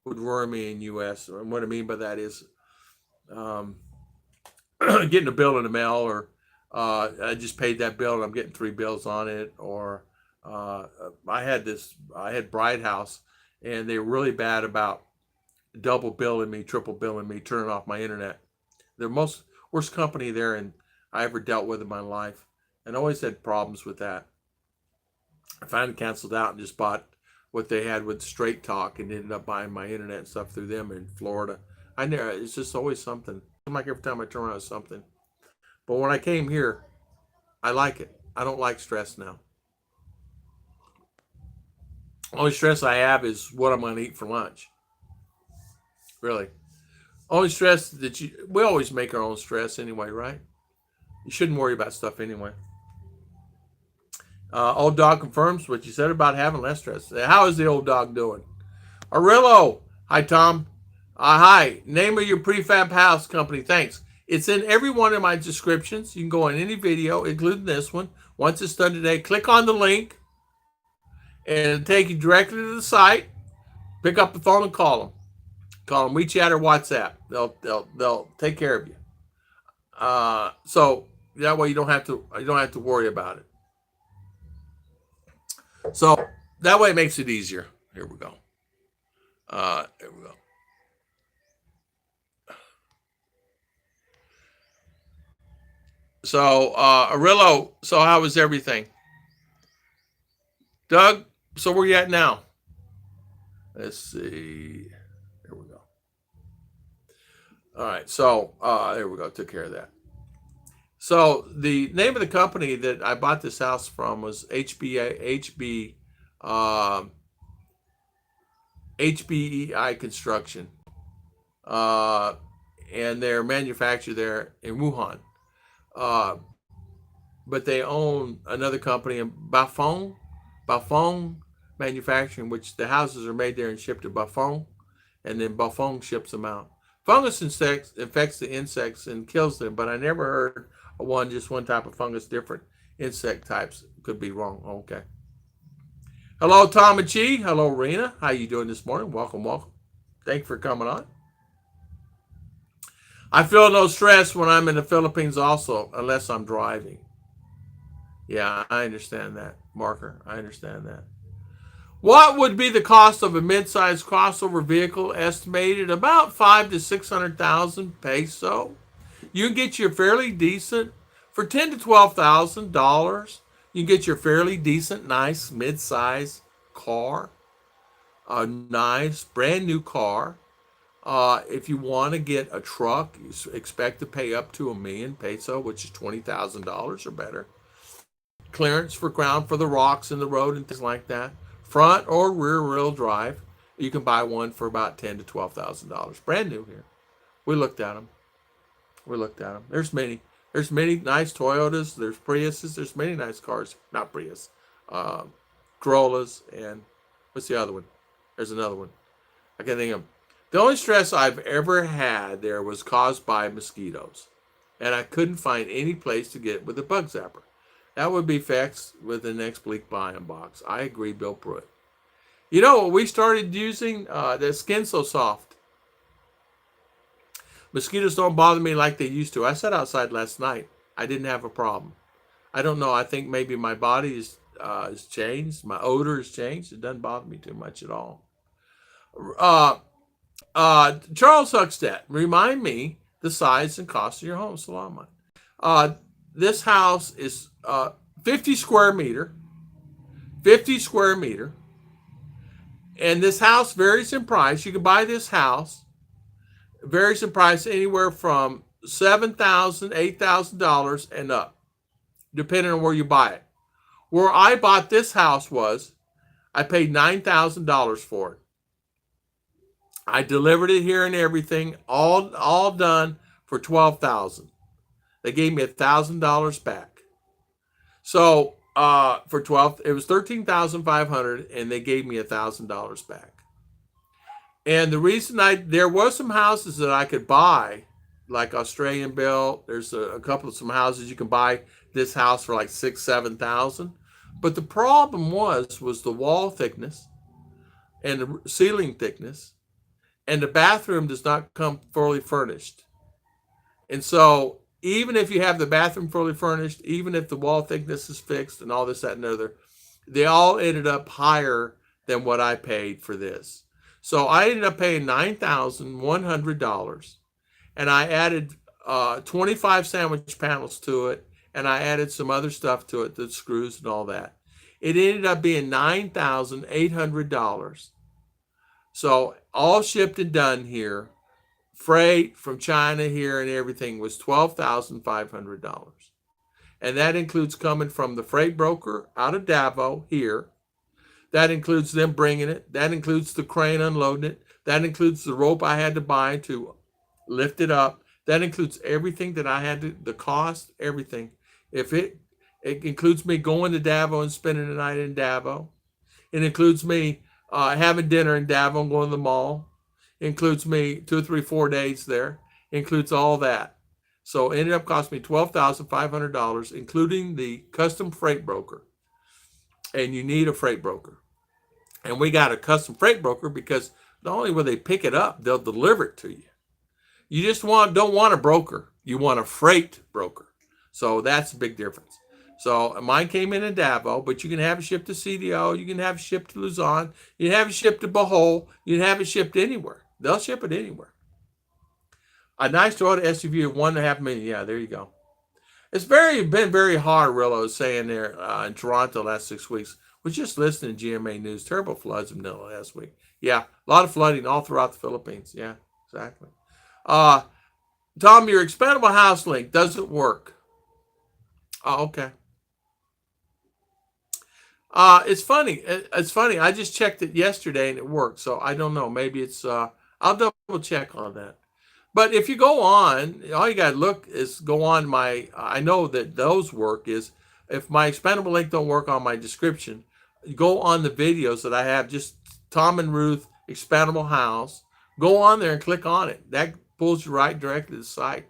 worry me in U.S. And what I mean by that is getting a bill in the mail, or I just paid that bill and I'm getting 3 bills on it, or I had Bright House, and they were really bad about double billing me, triple billing me, turning off my internet. Worst company there and I ever dealt with in my life, and always had problems with that. I finally canceled out and just bought what they had with Straight Talk and ended up buying my internet stuff through them in Florida. I never. It's just always something. It seems like every time I turn around, it's something. But when I came here, I like it. I don't like stress now. Only stress I have is what I'm going to eat for lunch. Really. Only stress that we always make our own stress anyway, right? You shouldn't worry about stuff anyway. Old dog confirms what you said about having less stress. How is the old dog doing? Arillo. Hi, Tom. Hi. Name of your prefab house company. Thanks. It's in every one of my descriptions. You can go on any video, including this one. Once it's done today, click on the link, and it'll take you directly to the site. Pick up the phone and call them. Call them WeChat or WhatsApp. They'll take care of you. So that way you don't have to worry about it. So that way it makes it easier. Here we go. Here we go. So Arillo, so how was everything? Doug, so where you at now? Let's see. Here we go. All right, so there we go. Took care of that. So the name of the company that I bought this house from was HBEI Construction, and they're manufactured there in Wuhan. But they own another company in Bafong Manufacturing, which the houses are made there and shipped to Bafong, and then Bafong ships them out. Fungus infects the insects and kills them, but I never heard of just one type of fungus. Different insect types could be wrong. Okay. Hello, Tom and Chi. Hello, Rena. How you doing this morning? Welcome. Thanks for coming on. I feel no stress when I'm in the Philippines also, unless I'm driving. Yeah, I understand that, Marker. I understand that. What would be the cost of a mid-sized crossover vehicle? Estimated about 500,000 to 600,000 peso. You can get your fairly decent for $10,000 to $12,000. You can get your fairly decent, nice mid-sized car, a nice brand new car. If you want to get a truck, you expect to pay up to $1 million peso, which is $20,000 or better. Clearance for ground for the rocks in the road and things like that. Front or rear wheel drive. You can buy one for about $10,000 to $12,000. Brand new here. We looked at them. There's many nice Toyotas. There's Priuses. There's many nice cars. Not Prius. Corollas. And what's the other one? There's another one. I can't think of them. The only stress I've ever had there was caused by mosquitoes. And I couldn't find any place to get with a bug zapper. That would be fixed with the next Bleak Buy-in box. I agree, Bill Pruitt. You know what we started using? The skin so soft. Mosquitoes don't bother me like they used to. I sat outside last night. I didn't have a problem. I don't know. I think maybe my body is changed. My odor has changed. It doesn't bother me too much at all. Charles Huckstead, remind me the size and cost of your home. Salamat. This house is 50 square meter. And this house varies in price. You can buy this house, varies in price anywhere from $7,000, $8,000 and up, depending on where you buy it. Where I bought this house I paid $9,000 for it. I delivered it here and everything, all done for $12,000. They gave me $1,000 back. So for it was $13,500, and they gave me $1,000 back. And the reason there was some houses that I could buy, like Australian built. There's a couple of some houses you can buy this house for like $6,000-$7,000. But the problem was the wall thickness and the ceiling thickness, and the bathroom does not come fully furnished. And so even if you have the bathroom fully furnished, even if the wall thickness is fixed and all this, that, and other, they all ended up higher than what I paid for this. So I ended up paying $9,100, and I added 25 sandwich panels to it, and I added some other stuff to it, the screws and all that. It ended up being $9,800. So all shipped and done here, freight from China here and everything was $12,500. And that includes coming from the freight broker out of Davao here. That includes them bringing it. That includes the crane unloading it. That includes the rope I had to buy to lift it up. That includes everything that I had to, the cost, everything. If it includes me going to Davao and spending the night in Davao. It includes me having dinner in Davao and going to the mall. It includes me 2, 3, 4 days there. It includes all that. So it ended up costing me $12,500, including the custom freight broker. And you need a freight broker. And we got a custom freight broker because not only will they pick it up, they'll deliver it to you. You just don't want a broker. You want a freight broker. So that's a big difference. So mine came in Davao, but you can have it shipped to CDO. You can have it shipped to Luzon. You can have it shipped to Bohol. You can have it shipped anywhere. They'll ship it anywhere. A nice Toyota SUV of $1.5 million. Yeah, there you go. It's been very hard, Rillo was saying there in Toronto the last 6 weeks. Was just listening to GMA News. Terrible floods in Manila last week. Yeah, a lot of flooding all throughout the Philippines. Yeah, exactly. Tom, your expandable house link doesn't work. Oh, okay. It's funny. It's funny. I just checked it yesterday and it worked. So I don't know. Maybe it's. I'll double check on that. But if you go on, all you got to look is go on my. I know that those work. Is if my expandable link don't work on my description, go on the videos that I have. Just Tom and Ruth expandable house. Go on there and click on it. That pulls you right directly to the site.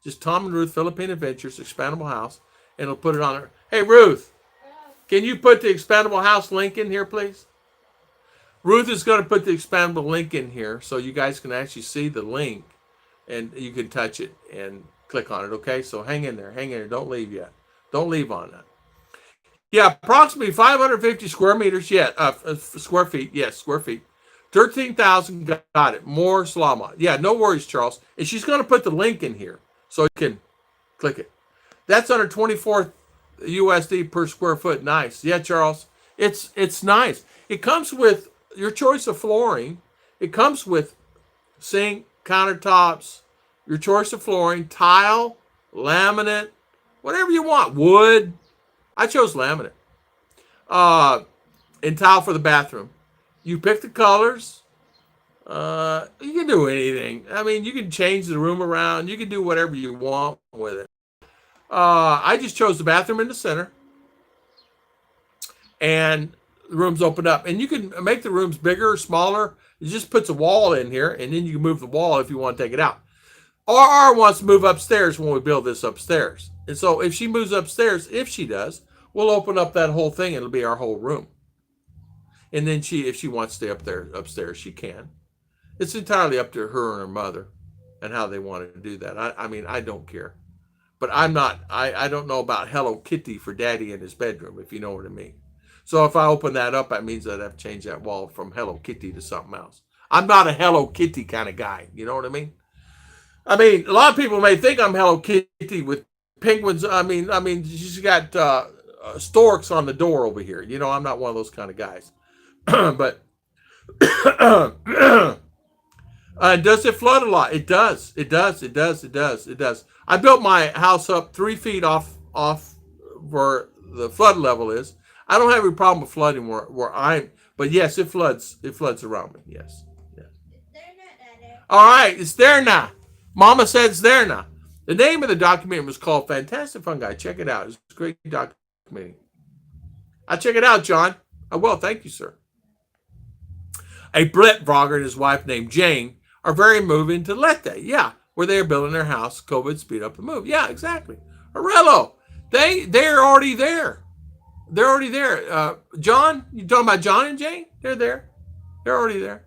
Just Tom and Ruth Philippine Adventures expandable house, and it'll put it on there. Hey Ruth. Can you put the expandable house link in here, please? Ruth is going to put the expandable link in here so you guys can actually see the link and you can touch it and click on it, okay? So hang in there. Hang in there. Don't leave yet. Don't leave on that. Yeah, approximately 550 square meters. Yeah, square feet. Yes, square feet. 13,000. Got it. More Slama. Yeah, no worries, Charles. And she's going to put the link in here so you can click it. That's under 24 USD per square foot. Nice. Yeah, Charles. It's nice. It comes with your choice of flooring. It comes with sink, countertops, your choice of flooring, tile, laminate, whatever you want. Wood. I chose laminate. And tile for the bathroom. You pick the colors. You can do anything. I mean, you can change the room around. You can do whatever you want with it. I just chose the bathroom in the center, and the rooms open up. And you can make the rooms bigger or smaller. It just puts a wall in here, and then you can move the wall if you want to take it out. RR wants to move upstairs when we build this upstairs. And so if she moves upstairs, if she does, we'll open up that whole thing. It'll be our whole room. And then if she wants to stay up there upstairs, she can. It's entirely up to her and her mother and how they want to do that. I mean, I don't care. But I don't know about Hello Kitty for Daddy in his bedroom, if you know what I mean. So if I open that up, that means I'd have to change that wall from Hello Kitty to something else. I'm not a Hello Kitty kind of guy. You know what I mean? I mean, a lot of people may think I'm Hello Kitty with penguins. I mean, she's got storks on the door over here. You know, I'm not one of those kind of guys. But does it flood a lot? It does. It does. I built my house up 3 feet off where the flood level is. I don't have any problem with flooding where I'm, but yes, it floods. It floods around me. Yes. All right, it's there now. Mama said it's there now. The name of the documentary was called Fantastic Fungi. Check it out. It's a great documentary. I'll check it out, John. I will. Thank you, sir. A Brett Vrogger and his wife named Jane are very moving to Leyte. Yeah, where they are building their house. COVID speed up the move. Yeah, exactly. Arello, they're already there. They're already there. John, you talking about John and Jane? They're there. They're already there.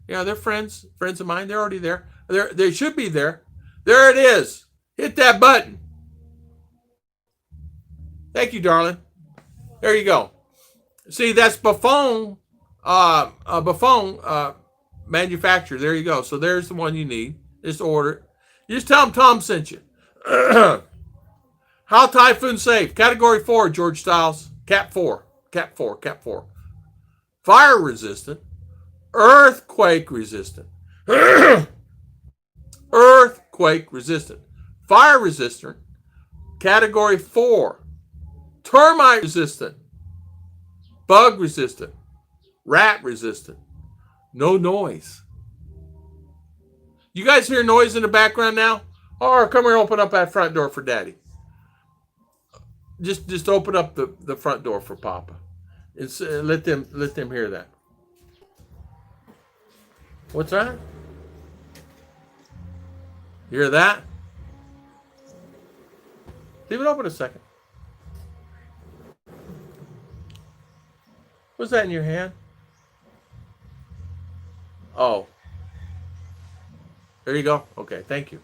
Yeah, they're friends of mine. They're already there. They should be there. There it is. Hit that button. Thank you, darling. There you go. See, that's Buffon manufacturer. There you go. So there's the one you need. Just order it. You just tell them Tom sent you. How typhoon safe? Category 4, George Stiles. Cat 4. Cat 4. Cat 4. Fire resistant. Earthquake resistant. Earthquake resistant. Fire resistant. Category 4. Termite resistant. Bug resistant. Rat resistant. No noise. You guys hear noise in the background now? Or come here, open up that front door for Daddy. Just open up the front door for Papa. It's, let them hear that. What's that? You hear that? Leave it open a second. What's that in your hand? Oh. There you go. Okay, thank you.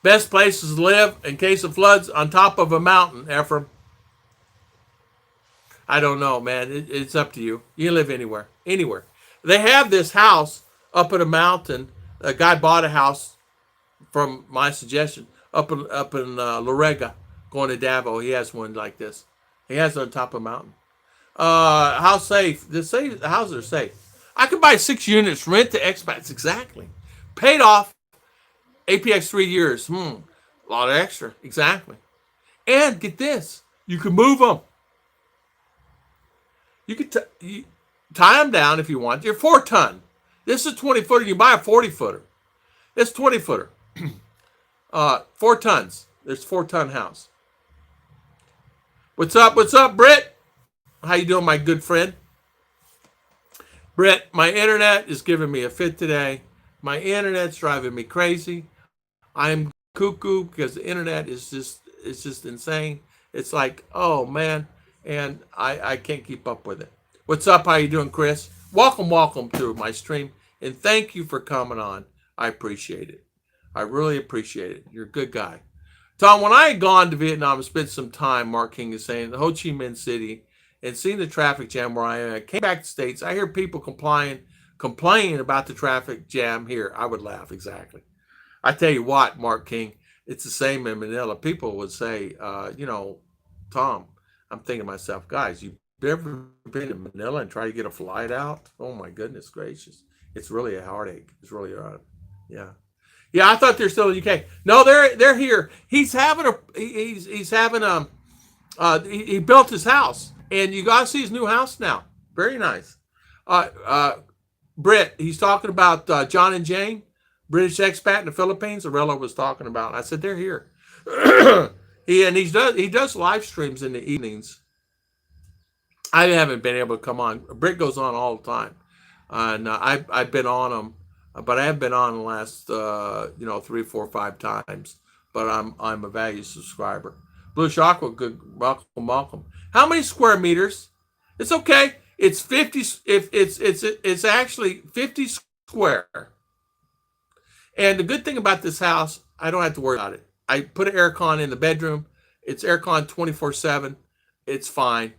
Best places to live in case of floods on top of a mountain, Ephraim. I don't know, man. It's up to you. You can live anywhere. Anywhere. They have this house up in a mountain. A guy bought a house from my suggestion up in Lorega, going to Davao. He has one like this. He has it on top of a mountain. How safe? The houses are safe. I could buy 6 units, rent to expats, exactly. Paid off, APX 3 years. A lot of extra, exactly. And get this, you can move them. You could tie them down if you want. You're 4-ton. This is a 20-footer. You buy a 40-footer. It's 20-footer. 4 tons. There's 4-ton house. What's up? What's up, Britt? How you doing, my good friend? Britt, my internet is giving me a fit today. My internet's driving me crazy. I'm cuckoo because the internet is just insane. It's like, oh man, and I can't keep up with it. What's up? How you doing, Chris? Welcome to my stream, and thank you for coming on. I appreciate it. I really appreciate it. You're a good guy. Tom, when I had gone to Vietnam and spent some time, Mark King is saying, the Ho Chi Minh City, and seeing the traffic jam where I am, I came back to the States. I hear people complain about the traffic jam here. I would laugh, exactly. I tell you what, Mark King, it's the same in Manila. People would say, Tom, I'm thinking to myself, guys, you've ever been to Manila and try to get a flight out? Oh my goodness gracious. It's really a heartache. It's really hard. Yeah. Yeah, I thought they're still in the UK. No, they're here. He built his house. And you got to see his new house now. Very nice. Britt, he's talking about John and Jane, British expat in the Philippines. Arella was talking about. I said, they're here. He does live streams in the evenings. I haven't been able to come on. Britt goes on all the time. And I've been on him, but I haven't been on the last 3, 4, 5 times. But I'm a value subscriber. Blue Aqua, good, welcome. How many square meters? It's okay. It's 50. If it's actually 50 square. And the good thing about this house, I don't have to worry about it. I put an aircon in the bedroom. It's aircon 24/7. It's fine.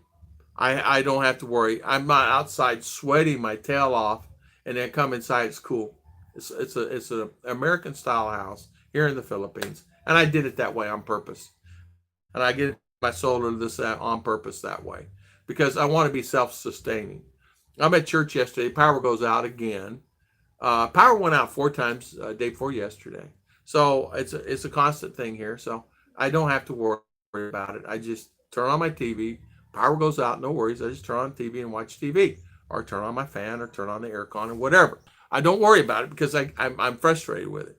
I don't have to worry. I'm not outside sweating my tail off, and then come inside. It's cool. It's an American style house here in the Philippines, and I did it that way on purpose. And I get my solar this on purpose that way because I want to be self-sustaining. I'm at church yesterday. Power goes out again. Power went out 4 times day before yesterday. So it's a constant thing here. So I don't have to worry about it. I just turn on my TV. Power goes out, no worries. I just turn on TV and watch TV, or turn on my fan, or turn on the aircon, or whatever. I don't worry about it because I'm frustrated with it.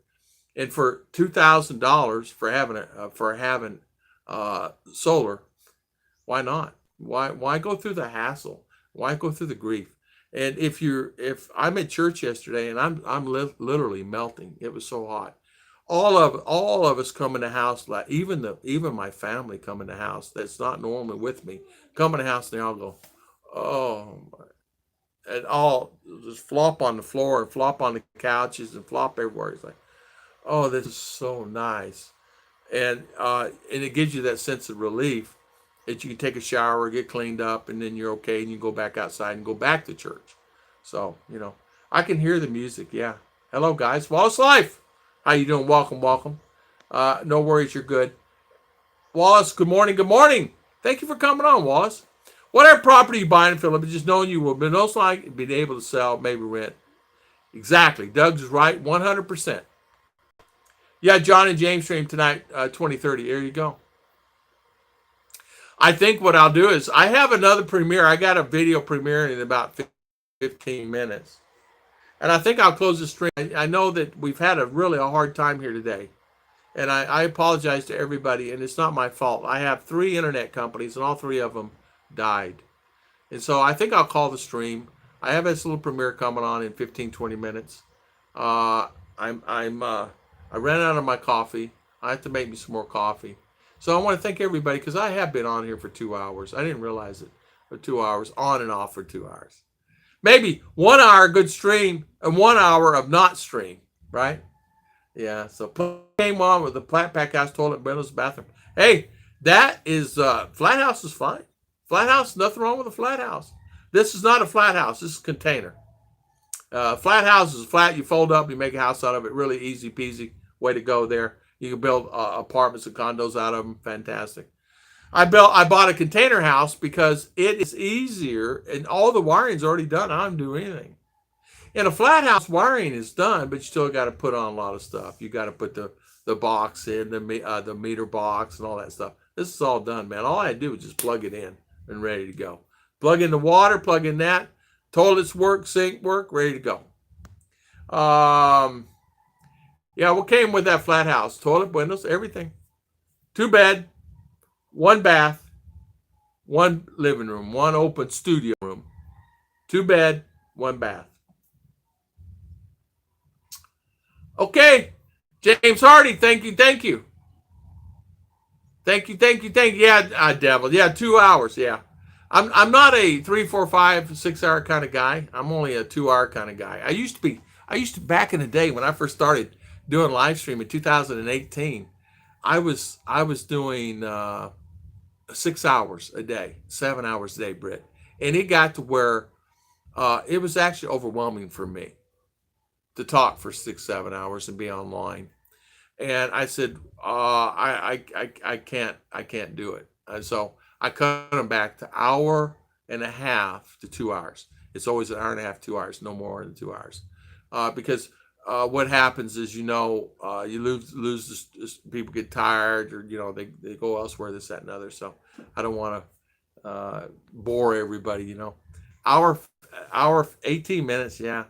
And for $2,000 for having solar, why not? Why go through the hassle? Why go through the grief? And if I'm at church yesterday and I'm literally melting. It was so hot. All of us come in the house, like even my family come in the house that's not normally with me, come in the house and they all go, oh, and all just flop on the floor and flop on the couches and flop everywhere. It's like, oh, this is so nice. And it gives you that sense of relief that you can take a shower, get cleaned up, and then you're okay, and you go back outside and go back to church. So, I can hear the music, yeah. Hello, guys. Wallace Life. How you doing? Welcome, welcome. No worries, you're good. Wallace, good morning, good morning. Thank you for coming on, Wallace. Whatever property you buying in Philippines, just knowing you will be most likely be able to sell, maybe rent. Exactly. Doug's right, 100%. Yeah, John and James stream tonight, 2030. There you go. I think what I'll do is I have another premiere. I got a video premiere in about 15 minutes. And I think I'll close the stream. I know that we've had a hard time here today. And I apologize to everybody, and it's not my fault. I have 3 internet companies, and all 3 of them died. And so I think I'll call the stream. I have this little premiere coming on in 15, 20 minutes. I ran out of my coffee. I have to make me some more coffee. So I want to thank everybody because I have been on here for 2 hours. I didn't realize it. For 2 hours, on and off for 2 hours. Maybe 1 hour good stream and 1 hour of not stream, right? Yeah, so came on with the flat pack house, toilet, windows, bathroom. Hey, that is, flat house is fine. Flat house, nothing wrong with a flat house. This is not a flat house. This is a container. Flat house is flat. You fold up, you make a house out of it. Really easy peasy way to go there. You can build apartments and condos out of them. Fantastic. I bought a container house because it is easier and all the wiring's already done. I don't do anything. In a flat house, wiring is done, but you still got to put on a lot of stuff. You got to put the box in, the meter box and all that stuff. This is all done, man. All I do is just plug it in and ready to go. Plug in the water, plug in that. Toilets work, sink work, ready to go. Yeah, what came with that flat house? Toilet, windows, everything. 2 bed, 1 bath, 1 living room, 1 open studio room. 2 bed, 1 bath. Okay, James Hardy, thank you. Thank you. Yeah, Devil. Yeah, 2 hours. Yeah, I'm not a 3, 4, 5, 6 hour kind of guy. I'm only a 2 hour kind of guy. I used to back in the day when I first started doing live stream in 2018. I was doing 6 hours a day, 7 hours a day, Britt, and it got to where it was actually overwhelming for me to talk for 6, 7 hours and be online. And I said, I can't do it. And so I cut them back to 1.5 to 2 hours. It's always 1.5, 2 hours, no more than 2 hours. Because what happens is, you lose people get tired, or, they go elsewhere, this, that, and other. So I don't want to bore everybody, Hour, 18 minutes, yeah.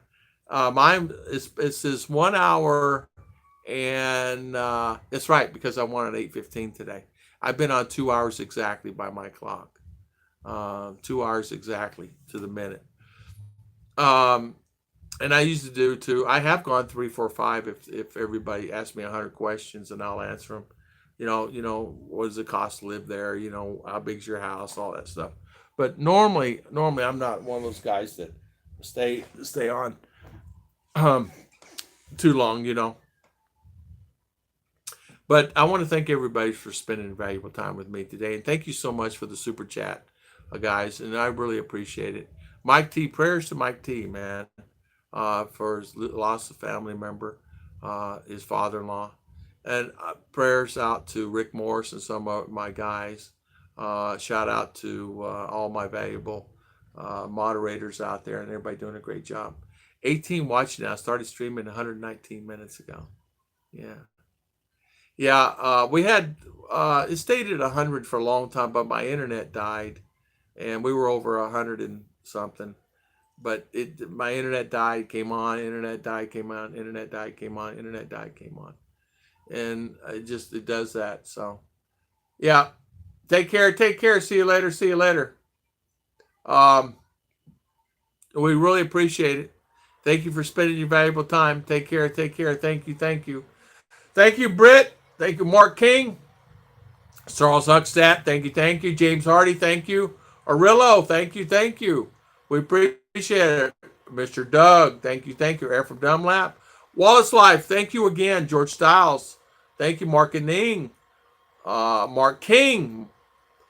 Mine it says 1 hour, and it's right because I wanted 8:15 today. I've been on 2 hours exactly by my clock, 2 hours exactly to the minute. And I used to do too. I have gone 3, 4, 5. If everybody asks me 100 questions, and I'll answer them. What does it cost to live there? How big's your house? All that stuff. But normally I'm not one of those guys that stay on too long, But I want to thank everybody for spending valuable time with me today. And thank you so much for the super chat, guys. And I really appreciate it. Mike T, prayers to Mike T, man, for his loss of family member, his father-in-law. And prayers out to Rick Morris and some of my guys. Shout out to all my valuable moderators out there, and everybody doing a great job. 18 watching now. Started streaming 119 minutes ago. Yeah. We had it stayed at 100 for a long time, but my internet died, and we were over 100 and something. But my internet died, came on, internet died, came on, internet died, came on, internet died, came on, and it does that. So, yeah. Take care. See you later. We really appreciate it. Thank you for spending your valuable time. Take care. Thank you. Thank you, Britt. Thank you, Mark King. Charles Huckstadt, thank you. James Hardy, thank you. Arillo, thank you. We appreciate it. Mr. Doug, thank you. Air from Dunlap. Wallace Life, thank you again. George Stiles, thank you. Mark Ning. Mark King,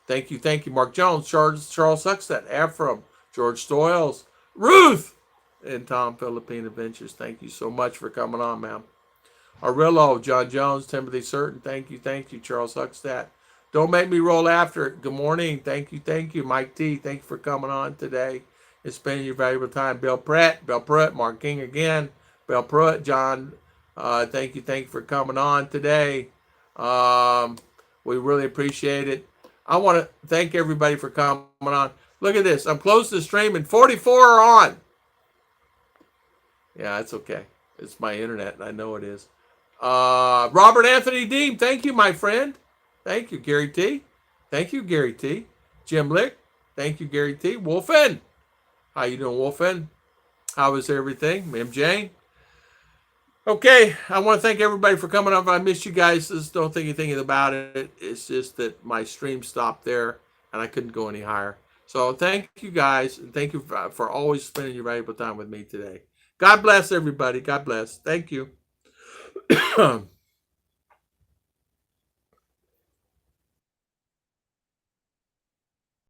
thank you. Mark Jones, Charles Huckstadt, Ephraim, George Stoyles, Ruth, and Tom Philippine Adventures. Thank you so much for coming on, ma'am. Arillo, John Jones, Timothy Certain. Thank you, Charles Huckstadt. Don't make me roll after it. Good morning. Thank you, Mike T. Thank you for coming on today and spending your valuable time. Bill Pruitt, Mark King again. Bill Pruitt, John. Thank you for coming on today. We really appreciate it. I want to thank everybody for coming on. Look at this. I'm close to the stream and 44 are on. Yeah, it's okay. It's my internet. I know it is. Robert Anthony Deem, thank you, my friend. Thank you, Gary T. Thank you, Gary T. Jim Lick, thank you, Gary T. Wolfen, how you doing, Wolfen? How is everything? Ma'am Jane? Okay, I want to thank everybody for coming up. If I missed you guys, just don't think anything about it. It's just that my stream stopped there and I couldn't go any higher. So thank you guys, and thank you for always spending your valuable time with me today. God bless everybody. God bless. Thank you.